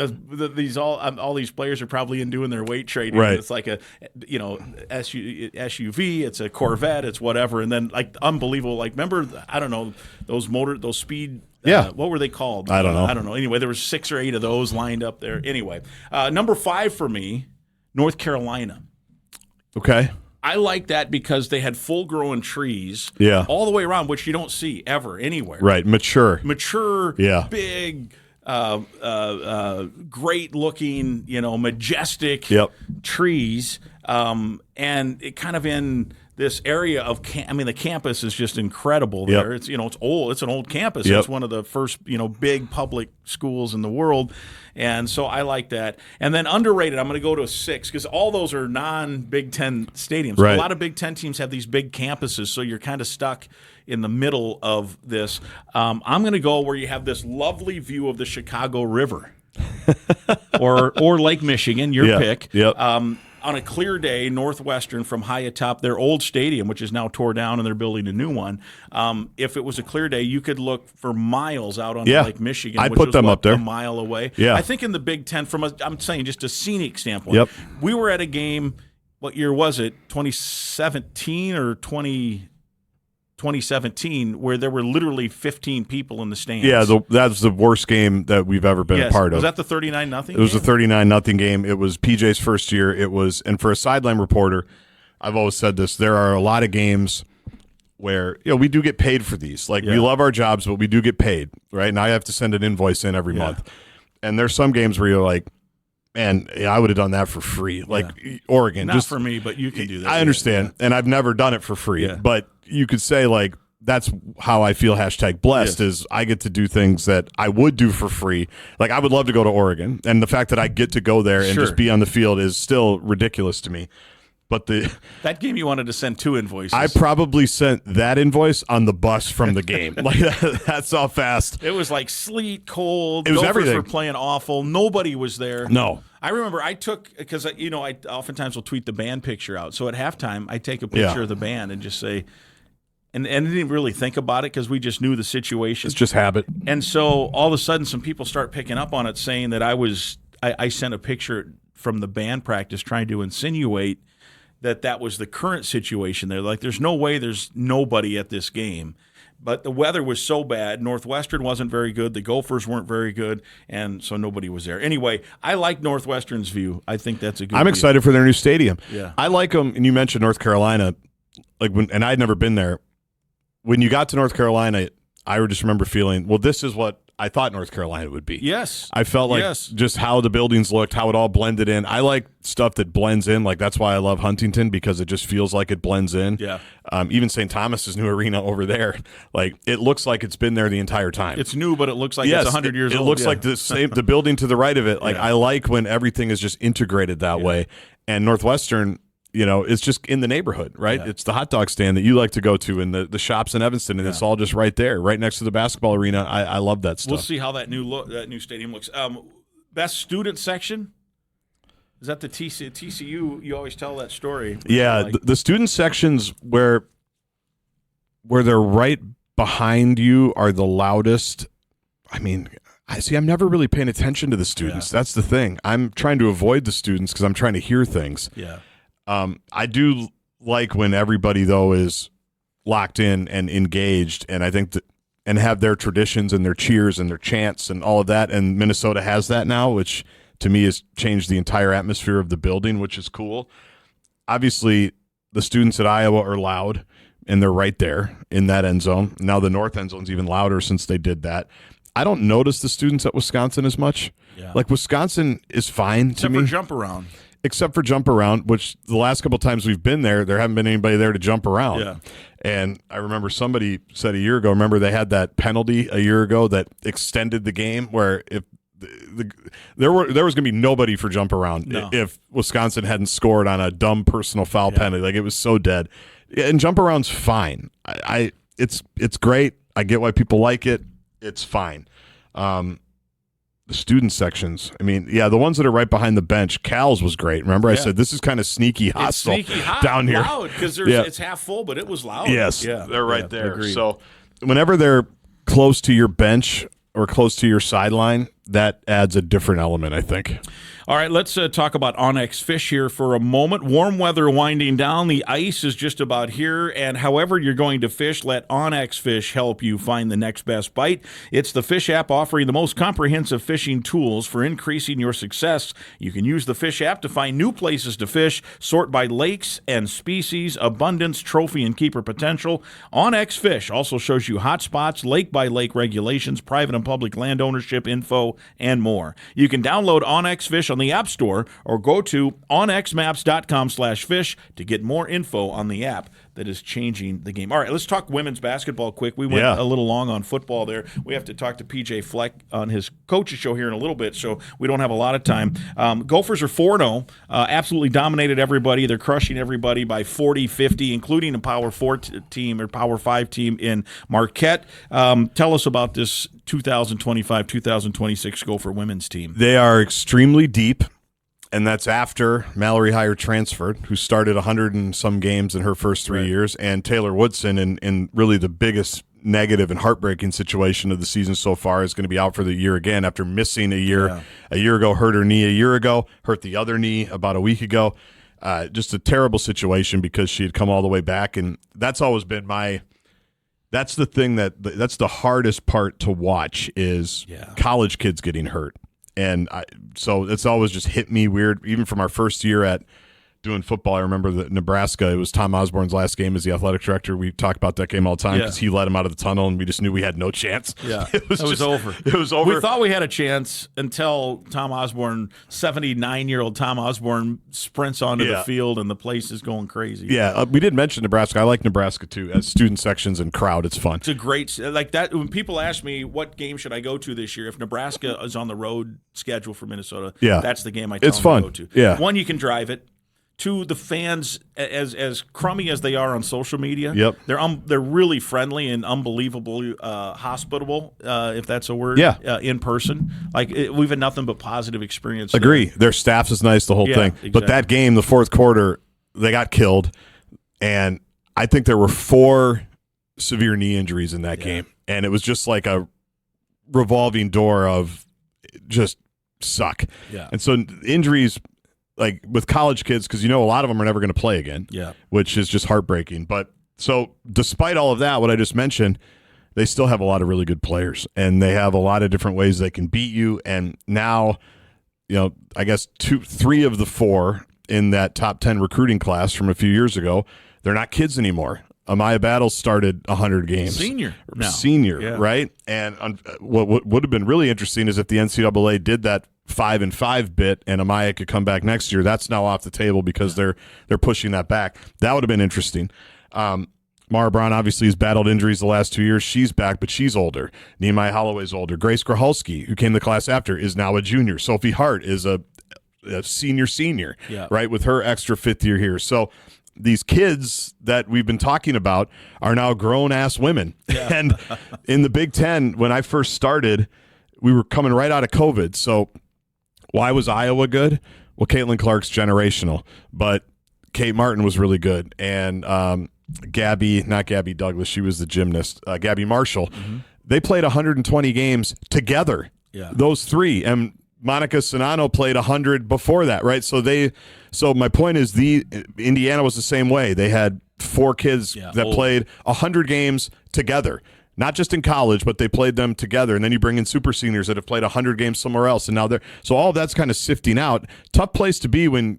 all these players are probably in doing their weight training. Right. It's like a SUV, it's a Corvette, it's whatever, and then like unbelievable. Like, remember, I don't know, those speed. What were they called? I don't know. Anyway, there were 6 or 8 of those lined up there. Anyway, number 5 for me, North Carolina. Okay. I like that because they had full-grown trees all the way around, which you don't see ever anywhere. Right. Mature. Big. Great looking, majestic trees, and it kind of in this area of the campus is just incredible there. It's it's old. It's an old campus. It's one of the first big public schools in the world, and so I like that. And then underrated, I'm going to go to a 6 because all those are non-Big Ten stadiums. Right. A lot of Big Ten teams have these big campuses, so you're kind of stuck in the middle of this. I'm going to go where you have this lovely view of the Chicago River or Lake Michigan, your pick. Yep. On a clear day, Northwestern from high atop their old stadium, which is now tore down and they're building a new one. If it was a clear day, you could look for miles out on Lake Michigan. I'd put them up there. A mile away. Yeah. I think in the Big Ten, I'm saying just a scenic standpoint, we were at a game, what year was it, 2017 or 2017, where there were literally 15 people in the stands. Yeah, that's the worst game that we've ever been a part of. Was that the 39-0? It was a 39-0 game. It was PJ's first year. And for a sideline reporter, I've always said this, there are a lot of games where we do get paid for these. Like, we love our jobs, but we do get paid, right? And I have to send an invoice in every month. And there's some games where you're like, man, I would have done that for free. Like Oregon. Not for me, but you can do that. I understand, and I've never done it for free. Yeah. But you could say, like, that's how I feel #blessed is I get to do things that I would do for free. Like, I would love to go to Oregon, and the fact that I get to go there and just be on the field is still ridiculous to me. But that game you wanted to send 2 invoices. I probably sent that invoice on the bus from the game. Like, that's how fast. It was like sleet, cold. It was Gophers everything. were playing awful. Nobody was there. No. I remember I took, because I oftentimes will tweet the band picture out. So at halftime, I take a picture of the band and just say, and didn't really think about it because we just knew the situation. It's just habit. And so all of a sudden, some people start picking up on it, saying that I sent a picture from the band practice trying to insinuate that was the current situation there. Like, there's no way there's nobody at this game. But the weather was so bad. Northwestern wasn't very good. The Gophers weren't very good, and so nobody was there. Anyway, I like Northwestern's view. I think that's a good I'm excited for their new stadium. Yeah. I like them, and you mentioned North Carolina, and I'd never been there. When you got to North Carolina, I just remember feeling, well, this is what I thought North Carolina would be. Yes. I felt like just how the buildings looked, how it all blended in. I like stuff that blends in. Like, that's why I love Huntington, because it just feels like it blends in. Yeah. Even St. Thomas's new arena over there, like, it looks like it's been there the entire time. It's new, but it looks like it's 100 years old. It looks like the building to the right of it. Like, I like when everything is just integrated that way. And Northwestern, it's just in the neighborhood, right? Yeah. It's the hot dog stand that you like to go to, and the shops in Evanston, and it's all just right there, right next to the basketball arena. I love that stuff. We'll see how that new stadium looks. Best student section? Is that the TCU? You always tell that story. Yeah, the student sections where they're right behind you are the loudest. I mean, I'm never really paying attention to the students. Yeah. That's the thing. I'm trying to avoid the students because I'm trying to hear things. Yeah. I do like when everybody, though, is locked in and engaged, and I think and have their traditions and their cheers and their chants and all of that, and Minnesota has that now, which to me has changed the entire atmosphere of the building, which is cool. Obviously, the students at Iowa are loud, and they're right there in that end zone. Now the north end zone's even louder since they did that. I don't notice the students at Wisconsin as much. Yeah. Like, Wisconsin is fine to me. Except for jump around. Which the last couple of times we've been there haven't been anybody there to jump around. Yeah. And I remember somebody said a year ago, remember they had that penalty a year ago that extended the game where if there was going to be nobody for jump around if Wisconsin hadn't scored on a dumb personal foul penalty. Like, it was so dead. And jump around's fine. It's great. I get why people like it. It's fine. The student sections, I mean, the ones that are right behind the bench. Cal's was great. Remember, I said this is kind of sneaky hostile down here. Loud because it's half full, but it was loud. Yes, they're right there. Agreed. So whenever they're close to your bench or close to your sideline, that adds a different element, I think. All right, let's talk about Onyx Fish here for a moment. Warm weather winding down. The ice is just about here, and however you're going to fish, let Onyx Fish help you find the next best bite. It's the Fish app offering the most comprehensive fishing tools for increasing your success. You can use the Fish app to find new places to fish, sort by lakes and species, abundance, trophy, and keeper potential. Onyx Fish also shows you hot spots, lake-by-lake regulations, private and public land ownership info, and more. You can download Onyx Fish on the App Store or go to onxmaps.com/fish to get more info on the app that is changing the game. All right, let's talk women's basketball quick. We went a little long on football there. We have to talk to PJ Fleck on his coach's show here in a little bit, so we don't have a lot of time. Gophers are 4-0, absolutely dominated everybody. They're crushing everybody by 40-50, including a Power 4 team or Power 5 team in Marquette. Tell us about this 2025-2026 Gopher women's team. They are extremely deep. And that's after Mallory Heyer transferred, who started 100 and some games in her first 3 years, and Taylor Woodson, in really the biggest negative and heartbreaking situation of the season so far, is going to be out for the year again after missing a year. A year ago, hurt her knee a year ago, hurt the other knee about a week ago. Just a terrible situation because she had come all the way back, and that's always been that's the thing that's the hardest part to watch is college kids getting hurt. And so it's always just hit me weird. Even from our first year at doing football, I remember that Nebraska, it was Tom Osborne's last game as the athletic director. We talk about that game all the time because he led him out of the tunnel, and we just knew we had no chance. Yeah, it was over. It was over. We thought we had a chance until Tom Osborne, 79-year-old Tom Osborne, sprints onto the field, and the place is going crazy. Yeah, we did mention Nebraska. I like Nebraska, too, as student sections and crowd. It's fun. It's a great – like that. When people ask me what game should I go to this year, if Nebraska is on the road schedule for Minnesota, that's the game I tell them to go to. Yeah. One, you can drive it. Two, the fans, as crummy as they are on social media, they're really friendly and unbelievably hospitable, if that's a word. In person, we've had nothing but positive experience. Agree. Their staff is nice, the whole thing. Exactly. But that game, the fourth quarter, they got killed, and I think there were 4 severe knee injuries in that game, and it was just like a revolving door of just suck. Yeah. And so injuries, like with college kids, because a lot of them are never going to play again, which is just heartbreaking. But so despite all of that, what I just mentioned, they still have a lot of really good players, and they have a lot of different ways they can beat you. And now, I guess 3 of the 4 in that top 10 recruiting class from a few years ago, they're not kids anymore. Amaya Battles started 100 games. Senior now. Senior, right? And what would have been really interesting is if the NCAA did that 5-5 bit and Amaya could come back next year. That's now off the table because they're pushing that back. That would have been interesting. Mara Braun obviously has battled injuries the last 2 years. She's back, but she's older. Nehemiah Holloway's older. Grace Grahalski, who came to class after, is now a junior. Sophie Hart is a senior, right, with her extra 5th year here. So these kids that we've been talking about are now grown-ass women. Yeah. And in the Big Ten, when I first started, we were coming right out of COVID. So why was Iowa good? Well, Caitlin Clark's generational, but Kate Martin was really good. And not Gabby Douglas, she was the gymnast, Gabby Marshall. Mm-hmm. They played 120 games together, those 3. And Monica Sonano played 100 before that, right? So my point is Indiana was the same way. They had 4 kids that played 100 games together, not just in college, but they played them together. And then you bring in super seniors that have played 100 games somewhere else, and now so all of that's kind of sifting out. Tough place to be when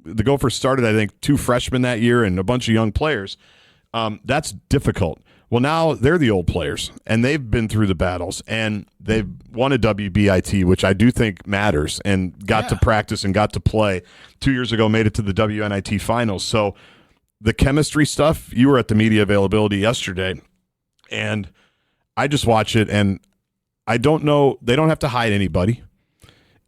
the Gophers started, I think, 2 freshmen that year and a bunch of young players. That's difficult. Well, now they're the old players, and they've been through the battles, and they've won a WBIT, which I do think matters, and got to practice and got to play. 2 years ago, made it to the WNIT finals. So the chemistry stuff, you were at the media availability yesterday, and I just watch it, and I don't know. They don't have to hide anybody.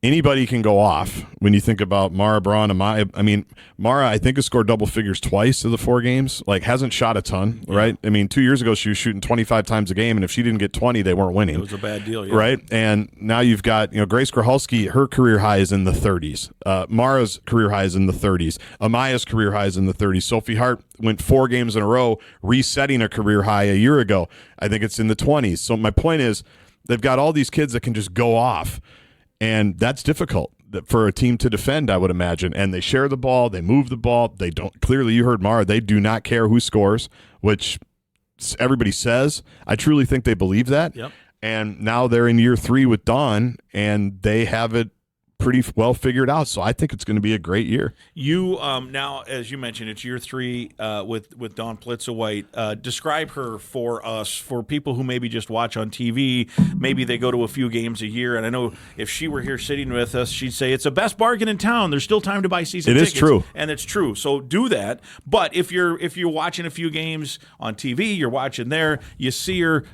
Anybody can go off when you think about Mara Braun. Mara, I think, has scored double figures twice of the 4 games. Like, hasn't shot a ton, right? 2 years ago, she was shooting 25 times a game, and if she didn't get 20, they weren't winning. It was a bad deal, right? And now you've got, Grace Grahalski, her career high is in the 30s. Mara's career high is in the 30s. Amaya's career high is in the 30s. Sophie Hart went 4 games in a row, resetting a career high a year ago. I think it's in the 20s. So my point is, they've got all these kids that can just go off. And that's difficult for a team to defend, I would imagine. And they share the ball. They move the ball. They don't. Clearly, you heard Mara. They do not care who scores, which everybody says. I truly think they believe that. Yep. And now they're in year 3 with Dawn, and they have it pretty well figured out. So I think it's going to be a great year. You now, as you mentioned, it's year 3 with Dawn Plitza-White. Describe her for us, for people who maybe just watch on TV. Maybe they go to a few games a year. And I know if she were here sitting with us, she'd say it's the best bargain in town. There's still time to buy season tickets. It is true, and it's true. So do that. But if you're watching a few games on TV, you're watching there, you see her.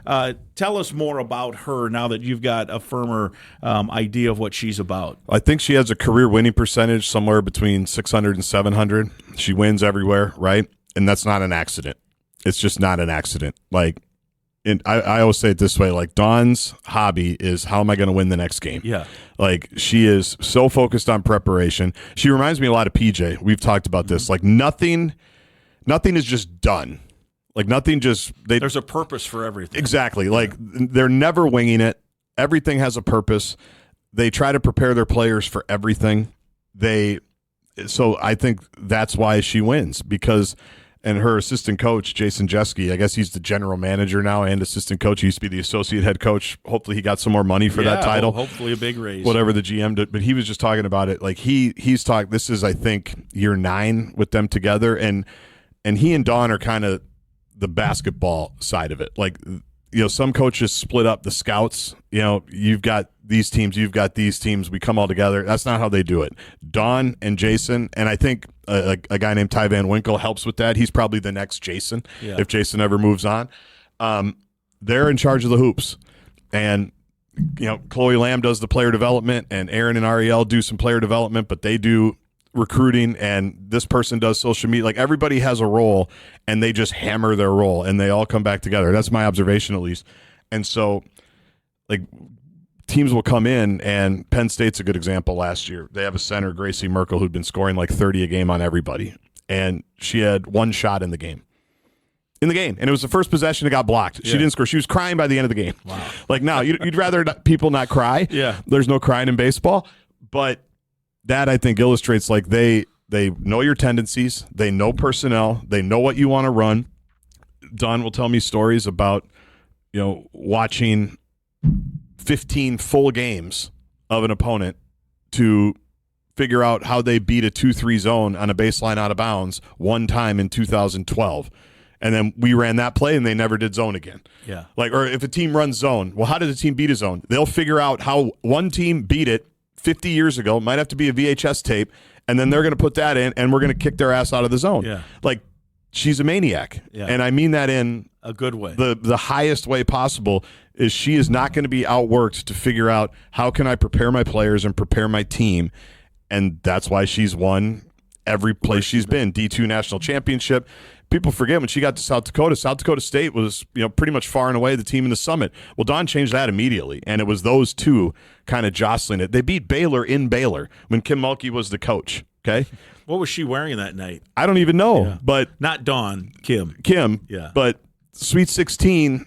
Tell us more about her now that you've got a firmer idea of what she's about. I think she has a career winning percentage somewhere between 600 and 700. She wins everywhere, right? And that's not an accident. It's just not an accident. I always say it this way, Dawn's hobby is, how am I going to win the next game? Yeah. She is so focused on preparation. She reminds me a lot of PJ. We've talked about this. Nothing is just done. There's a purpose for everything. Exactly. They're never winging it. Everything has a purpose. They try to prepare their players for everything. So I think that's why she wins, and her assistant coach, Jason Jeske, I guess he's the general manager now and assistant coach. He used to be the associate head coach. Hopefully he got some more money for that title. Hopefully a big raise. Whatever the GM did. But he was just talking about it. He's talking, this is, I think, year 9 with them together. And he and Dawn are kind of the basketball side of it. Some coaches split up the scouts. You've got these teams, you've got these teams. We come all together. That's not how they do it. Dawn and Jason, and I think a guy named Ty Van Winkle helps with that. He's probably the next Jason if Jason ever moves on. They're in charge of the hoops. And, Chloe Lamb does the player development, and Aaron and Ariel do some player development, but they do recruiting, and this person does social media. Everybody has a role, and they just hammer their role, and they all come back together. That's my observation, at least. And so teams will come in, and Penn State's a good example last year. They have a center, Gracie Merkel, who'd been scoring 30 a game on everybody, and she had 1 shot in the game. in the game, and it was the first possession that got blocked. She didn't score. She was crying by the end of the game. Wow. Like, now, you'd rather people not cry. Yeah. There's no crying in baseball. But that, I think, illustrates, like, they know your tendencies. They know personnel. They know what you want to run. Dawn will tell me stories about, watching 15 full games of an opponent to figure out how they beat a 2-3 zone on a baseline out of bounds one time in 2012. And then we ran that play, and they never did zone again. Yeah. Like, or if a team runs zone, well, how did a team beat a zone? They'll figure out how one team beat it 50 years ago. Might have to be a VHS tape, and then they're going to put that in, and we're going to kick their ass out of the zone. Yeah. Like, she's a maniac. Yeah. And I mean that in a good way. The highest way possible. Is she is not going to be outworked to figure out how can I prepare my players and prepare my team. And that's why she's won every place she's been. D2 national championship. People forget when she got to South Dakota State was, pretty much far and away the team in the Summit. Well, Dawn changed that immediately, and it was those two kind of jostling it. They beat Baylor in Baylor when Kim Mulkey was the coach, okay? What was she wearing that night? I don't even know, but not Dawn, Kim. Yeah. But Sweet 16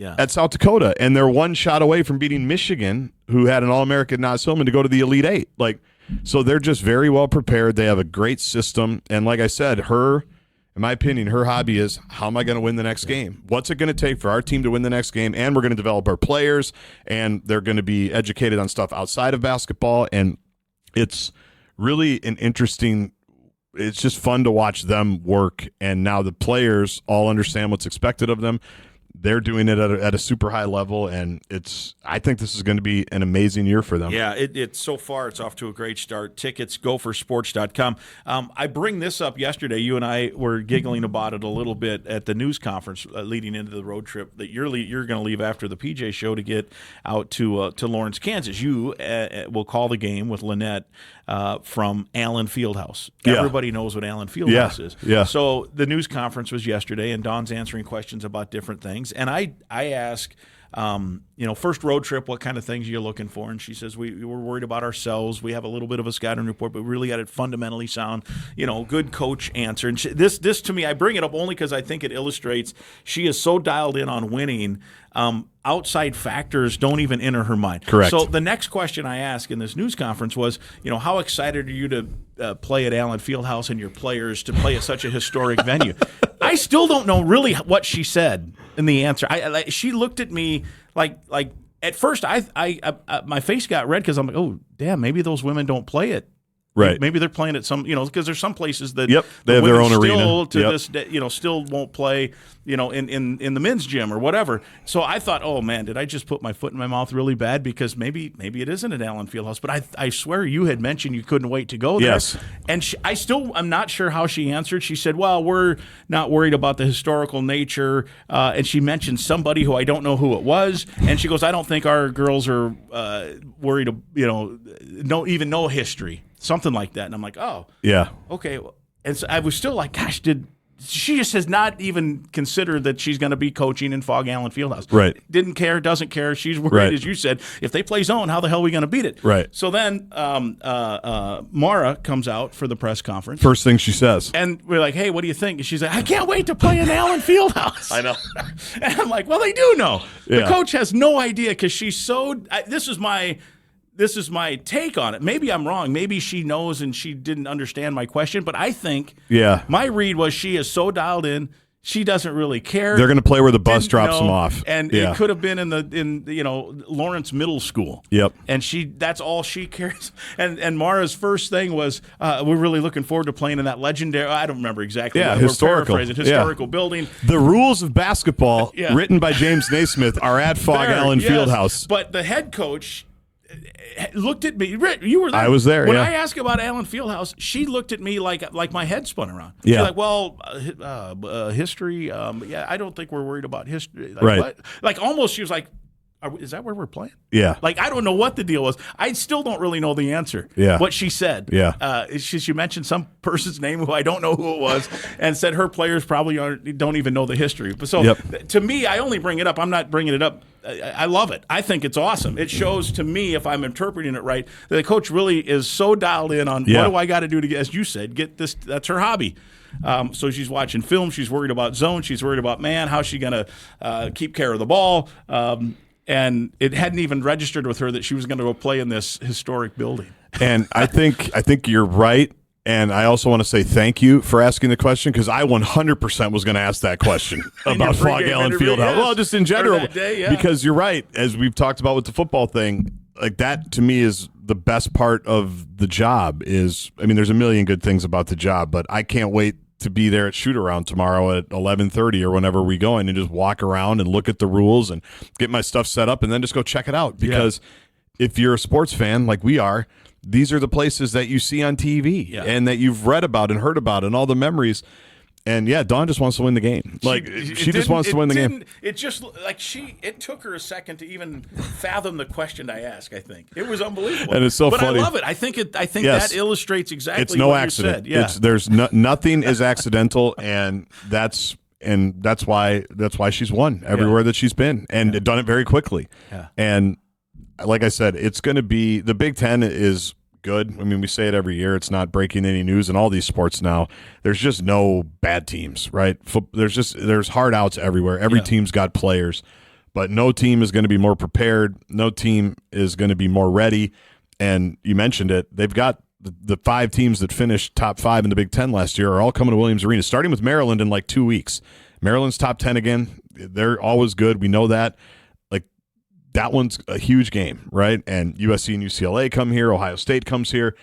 at South Dakota, and they're one shot away from beating Michigan, who had an All-American Nas Hillman, to go to the Elite Eight. Like, so they're just very well prepared. They have a great system, and like I said, in my opinion, her hobby is, how am I going to win the next game? What's it going to take for our team to win the next game? And we're going to develop our players, and they're going to be educated on stuff outside of basketball. And it's really it's just fun to watch them work. And now the players all understand what's expected of them. They're doing it at a super high level, and I think this is going to be an amazing year for them. Yeah, it's so far it's off to a great start. Tickets, gophersports.com. I bring this up yesterday. You and I were giggling about it a little bit at the news conference leading into the road trip that you're going to leave after the PJ show to get out to Lawrence, Kansas. You will call the game with Lynette from Allen Fieldhouse. Yeah. Everybody knows what Allen Fieldhouse is. Yeah. So the news conference was yesterday, and Dawn's answering questions about different things. And I ask, first road trip, what kind of things are you looking for? And she says, we're worried about ourselves. We have a little bit of a scouting report, but we really got it fundamentally sound, good coach answer. And this to me, I bring it up only because I think it illustrates she is so dialed in on winning. Outside factors don't even enter her mind. Correct. So the next question I asked in this news conference was, how excited are you to play at Allen Fieldhouse and your players to play at such a historic venue? I still don't know really what she said in the answer. She looked at me like at first I my face got red because I'm like, oh damn, maybe those women don't play it. Right. Maybe they're playing at some, because there's some places that they have their own arena. To this day, still won't play, in the men's gym or whatever. So I thought, oh man, did I just put my foot in my mouth really bad? Because maybe it isn't at Allen Fieldhouse. But I swear you had mentioned you couldn't wait to go there. Yes. And I'm not sure how she answered. She said, well, we're not worried about the historical nature. And she mentioned somebody who I don't know who it was. And she goes, I don't think our girls are worried, know history. Something like that. And I'm like, oh. Yeah. Okay. And so I was still like, gosh, she just has not even considered that she's going to be coaching in Fog Allen Fieldhouse. Right. Didn't care, doesn't care. She's worried, right. as you said, if they play zone, how the hell are we going to beat it? Right. So then Mara comes out for the press conference. First thing she says. And we're like, hey, what do you think? And she's like, I can't wait to play in Allen Fieldhouse. I know. And I'm like, well, they do know. Yeah. The coach has no idea because she's so this is my take on it. Maybe I'm wrong. Maybe she knows and she didn't understand my question. But I think my read was she is so dialed in, she doesn't really care. They're going to play where the bus drops them off. And it could have been in Lawrence Middle School. Yep. And that's all she cares. And Mara's first thing was, we're really looking forward to playing in that legendary, I don't remember exactly. Yeah, historical building. The rules of basketball written by James Naismith are at Fog Allen Fieldhouse. But the head coach looked at me. You were there. I was there. When I asked about Allen Fieldhouse, she looked at me like my head spun around. Yeah. She's like, "Well, history. I don't think we're worried about history." Like, right. What? Like almost, she was like, is that where we're playing? Yeah. Like, I don't know what the deal was. I still don't really know the answer. Yeah. What she said. Yeah. She mentioned some person's name who I don't know who it was, and said her players probably don't even know the history. So to me, I only bring it up. I'm not bringing it up. I love it. I think it's awesome. It shows to me, if I'm interpreting it right, that the coach really is so dialed in on what do I got to do to get, as you said, get this. That's her hobby. So she's watching film. She's worried about zone. She's worried about man. How's she going to keep care of the ball? And it hadn't even registered with her that she was going to go play in this historic building. And I think you're right. And I also want to say thank you for asking the question, because I 100% was going to ask that question about Fog Allen Fieldhouse. Yes. Well, just in general, day, because you're right. As we've talked about with the football thing, like that to me is the best part of the job. There's a million good things about the job, but I can't wait to be there at shoot around tomorrow at 11:30 or whenever we go in and just walk around and look at the rules and get my stuff set up and then just go check it out. Because if you're a sports fan like we are, these are the places that you see on TV and that you've read about and heard about and all the memories. And Dawn just wants to win the game. She just wants to win the game. It just like it took her a second to even fathom the question I asked. I think it was unbelievable, and it's so but funny. I love it. I think that illustrates exactly. It's no what accident. You said. There's nothing is accidental, and that's why she's won everywhere that she's been and done it very quickly. Yeah. And like I said, it's going to be the Big Ten is good. I mean, we say it every year. It's not breaking any news in all these sports now. There's just no bad teams, right? There's hard outs everywhere. Every team's got players, but no team is going to be more prepared. No team is going to be more ready. And you mentioned it. They've got the 5 teams that finished top 5 in the Big Ten last year are all coming to Williams Arena, starting with Maryland in like 2 weeks. Maryland's top 10 again. They're always good. We know that. That one's a huge game, right? And USC and UCLA come here. Ohio State comes here.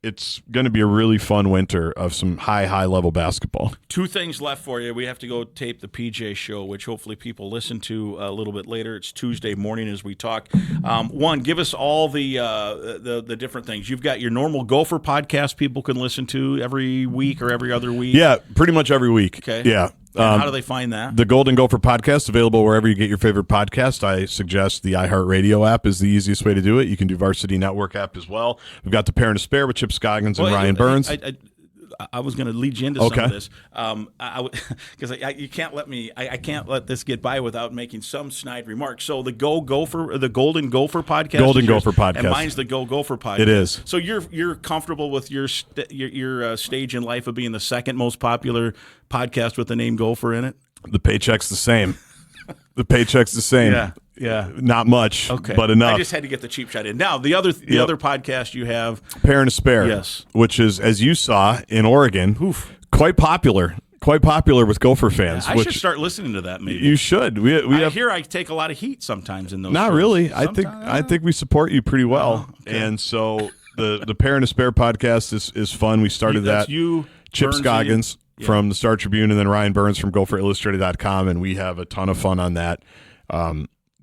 It's going to be a really fun winter of some high level basketball. 2 things left for you. We have to go tape the PJ show, which hopefully people listen to a little bit later. It's Tuesday morning as we talk. One, give us all the different things. You've got your normal Gopher podcast people can listen to every week or every other week. Yeah, pretty much every week. Okay. Yeah. How do they find that? The Golden Gopher Podcast, available wherever you get your favorite podcast. I suggest the iHeartRadio app is the easiest way to do it. You can do Varsity Network app as well. We've got The Parent to Spare with Chip Scoggins and Ryan Burns. I was going to lead you into some of this because you can't let me. I can't let this get by without making some snide remarks. So the Golden Gopher podcast, and mine's the Go Gopher podcast. It is. So you're comfortable with your stage in life of being the second most popular podcast with the name Gopher in it? The paycheck's the same. The paycheck's the same. Yeah. Not much, okay, but enough. I just had to get the cheap shot in. Now, the other podcast you have, Parent to Spare, yes, which is, as you saw in Oregon, quite popular with Gopher fans. I should start listening to that. Maybe you should. I hear I take a lot of heat sometimes in those. Not shows. Really. I think we support you pretty well, and so the Parent to Spare podcast is fun. We started that. You, Chip Burnsy, Scoggins from the Star Tribune, and then Ryan Burns from GopherIllustrated.com, and we have a ton of fun on that.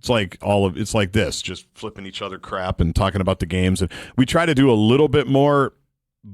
It's like this, just flipping each other crap and talking about the games. And we try to do a little bit more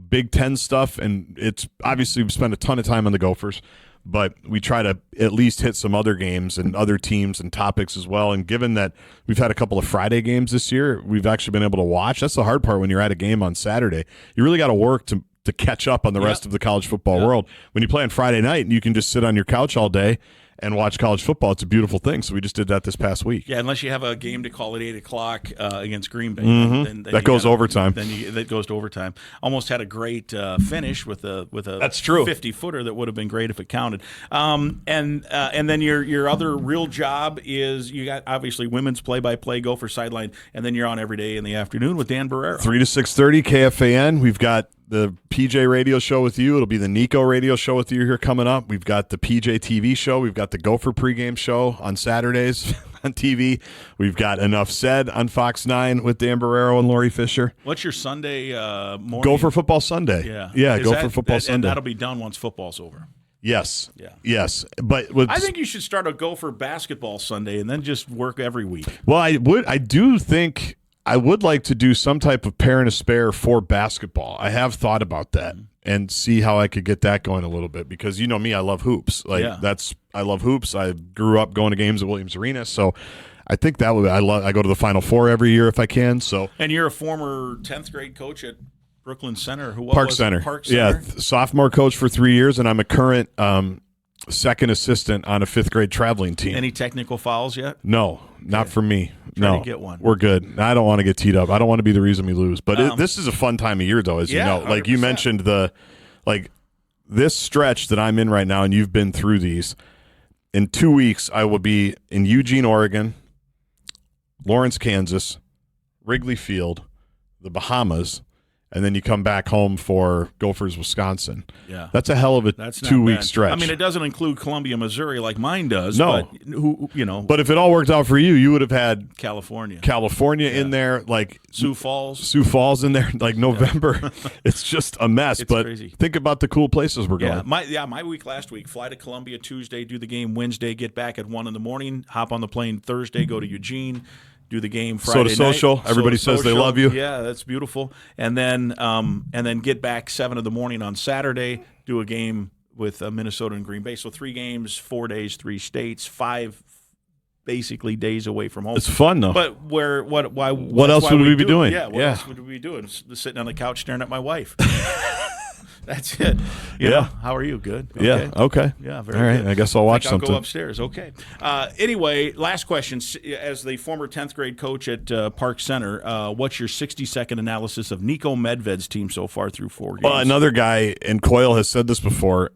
Big Ten stuff, and it's obviously we spend a ton of time on the Gophers, but we try to at least hit some other games and other teams and topics as well. And given that we've had a couple of Friday games this year, we've actually been able to watch. That's the hard part when you're at a game on Saturday. You really got to work to catch up on the rest of the college football world. When you play on Friday night and you can just sit on your couch all day and watch college football, it's a beautiful thing. So we just did that this past week. Yeah, unless you have a game to call at 8 o'clock against Green Bay. Mm-hmm. Then that goes overtime. That goes to overtime. Almost had a great finish with a That's true. 50-footer that would have been great if it counted. And then your other real job is you got obviously women's play-by-play Gopher sideline, and then you're on every day in the afternoon with Dan Barrera. 3 to 6:30 KFAN. We've got the PJ radio show with you. It'll be the Nico radio show with you here coming up. We've got the PJ TV show. We've got the Gopher pregame show on Saturdays on TV. We've got Enough Said on Fox 9 with Dan Barrero and Lori Fisher. What's your Sunday morning? Gopher Football Sunday. Yeah, Gopher Football Sunday. And that'll be done once football's over. Yes. Yeah. Yes. But I think you should start a Gopher basketball Sunday and then just work every week. Well, I do think I would like to do some type of Parent to Spare for basketball. I have thought about that and see how I could get that going a little bit because you know me, I love hoops. I love hoops. I grew up going to games at Williams Arena, so I think that would. I go to the Final Four every year if I can. So. And you're a former 10th grade coach at Brooklyn Center. Park Center. Yeah, sophomore coach for 3 years, and I'm a current second assistant on a 5th grade traveling team. Any technical fouls yet? No, not for me. Try to get one. We're good. I don't want to get teed up. I don't want to be the reason we lose. But this is a fun time of year, though, as you know. Like 100%. You mentioned, this stretch that I'm in right now, and you've been through these. In 2 weeks, I will be in Eugene, Oregon, Lawrence, Kansas, Wrigley Field, the Bahamas, and then you come back home for Gophers, Wisconsin. Yeah, that's a hell of a 2-week stretch. I mean, it doesn't include Columbia, Missouri, like mine does. No, but, But if it all worked out for you, you would have had California in there, like Sioux Falls in there, like November. Yeah. It's just a mess. But crazy. Think about the cool places we're going. My week last week: fly to Columbia Tuesday, do the game Wednesday, get back at 1 a.m, hop on the plane Thursday, go to Eugene. Do the game Friday night. Social. Everybody says they love you. Yeah, that's beautiful. And then get back 7 a.m. on Saturday. Do a game with Minnesota and Green Bay. So 3 games, 4 days, 3 states, 5 basically days away from home. It's fun though. But what else would we be doing? Yeah, what else would we be doing? Sitting on the couch staring at my wife. That's it. You know, how are you? Good? Okay. Yeah. Okay. Yeah, very good. All right. Good. I guess I'll watch something. I'll go upstairs. Okay. Anyway, last question. As the former 10th grade coach at Park Center, what's your 60-second analysis of Niko Medved's team so far through 4 games? Well, another guy, and Coyle has said this before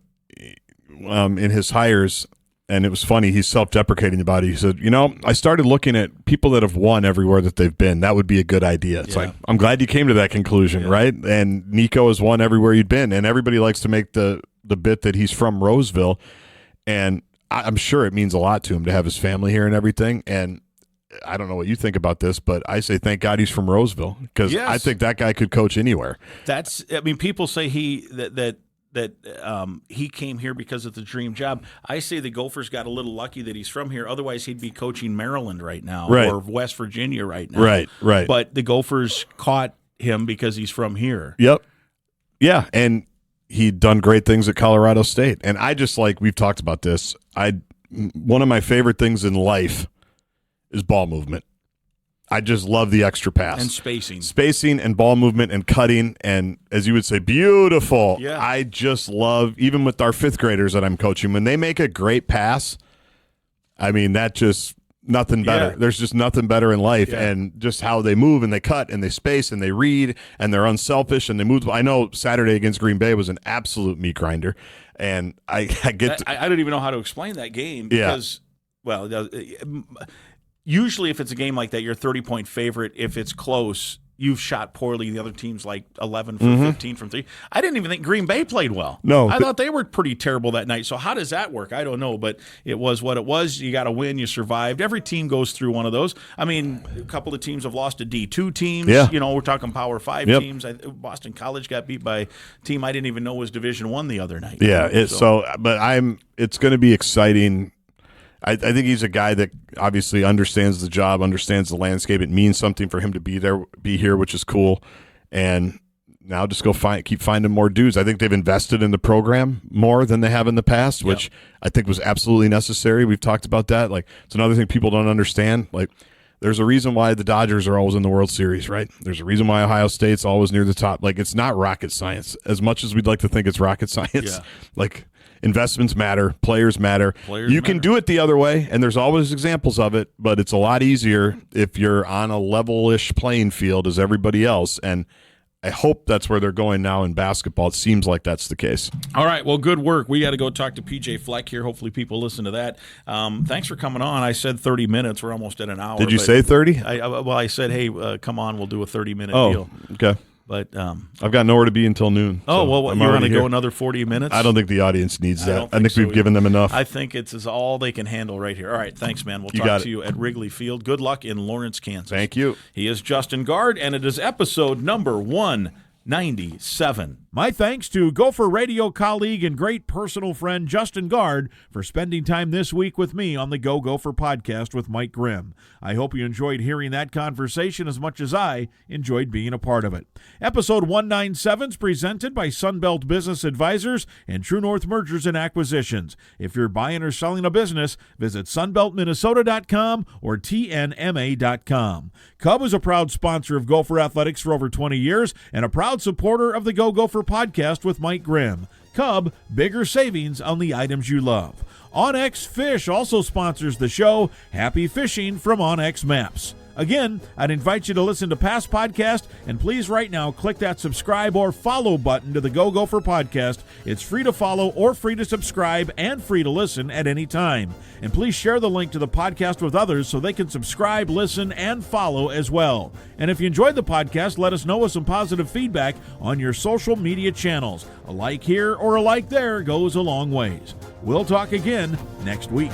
in his hires, and it was funny. He's self-deprecating about it. He said, I started looking at people that have won everywhere that they've been. That would be a good idea. It's like, I'm glad you came to that conclusion, right? And Niko has won everywhere you'd been. And everybody likes to make the bit that he's from Roseville. And I'm sure it means a lot to him to have his family here and everything. And I don't know what you think about this, but I say thank God he's from Roseville because I think that guy could coach anywhere. People say that he came here because of the dream job. I say the Gophers got a little lucky that he's from here. Otherwise, he'd be coaching Maryland right now or West Virginia right now. Right. But the Gophers caught him because he's from here. Yep. Yeah, and he'd done great things at Colorado State. And I just we've talked about this. One of my favorite things in life is ball movement. I just love the extra pass. And spacing. Spacing and ball movement and cutting and, as you would say, beautiful. Yeah. I just love, even with our 5th graders that I'm coaching, when they make a great pass, I mean, that just, nothing better. Yeah. There's just nothing better in life. Yeah. And just how they move and they cut and they space and they read and they're unselfish and they move. I know Saturday against Green Bay was an absolute meat grinder. And I don't even know how to explain that game because, usually if it's a game like that, you're a 30-point favorite. If it's close, you've shot poorly. The other team's 11 for 15 from 3. I didn't even think Green Bay played well. No. I thought they were pretty terrible that night. So how does that work? I don't know, but it was what it was. You got to win. You survived. Every team goes through one of those. I mean, a couple of teams have lost to D2 teams. Yeah. We're talking Power 5 teams. Boston College got beat by a team I didn't even know was Division I the other night. Yeah. It's going to be exciting. I think he's a guy that obviously understands the job, understands the landscape. It means something for him to be here, which is cool. And now just keep finding more dudes. I think they've invested in the program more than they have in the past, which I think was absolutely necessary. We've talked about that. It's another thing people don't understand. There's a reason why the Dodgers are always in the World Series, right? There's a reason why Ohio State's always near the top. It's not rocket science. As much as we'd like to think it's rocket science, investments matter, players matter. You can do it the other way, and there's always examples of it, but it's a lot easier if you're on a level-ish playing field as everybody else, and I hope that's where they're going now in basketball. It seems like that's the case. All right, well, good work. We got to go talk to PJ Fleck here. Hopefully people listen to that. Thanks for coming on. I said 30 minutes. We're almost at an hour. Did you say 30? I said, hey, come on, we'll do a 30-minute deal. Okay. But I've got nowhere to be until noon. Oh, so well, you're going to go another 40 minutes? I don't think the audience needs that. I think we've given them enough. I think it's all they can handle right here. All right, thanks, man. We'll talk to you at Wrigley Field. Good luck in Lawrence, Kansas. Thank you. He is Justin Gaard, and it is episode number 1 197. My thanks to Gopher Radio colleague and great personal friend Justin Gaard for spending time this week with me on the Go Gopher Podcast with Mike Grimm. I hope you enjoyed hearing that conversation as much as I enjoyed being a part of it. Episode 197 is presented by Sunbelt Business Advisors and True North Mergers and Acquisitions. If you're buying or selling a business, visit sunbeltminnesota.com or tnma.com. Cub is a proud sponsor of Gopher Athletics for over 20 years and a proud supporter of the Go Gopher Podcast with Mike Grimm. Cub, bigger savings on the items you love. OnX Fish also sponsors the show. Happy fishing from OnX Maps. Again, I'd invite you to listen to past podcasts, and please right now click that subscribe or follow button to the Go Gopher Podcast. It's free to follow or free to subscribe and free to listen at any time. And please share the link to the podcast with others so they can subscribe, listen, and follow as well. And if you enjoyed the podcast, let us know with some positive feedback on your social media channels. A like here or a like there goes a long ways. We'll talk again next week.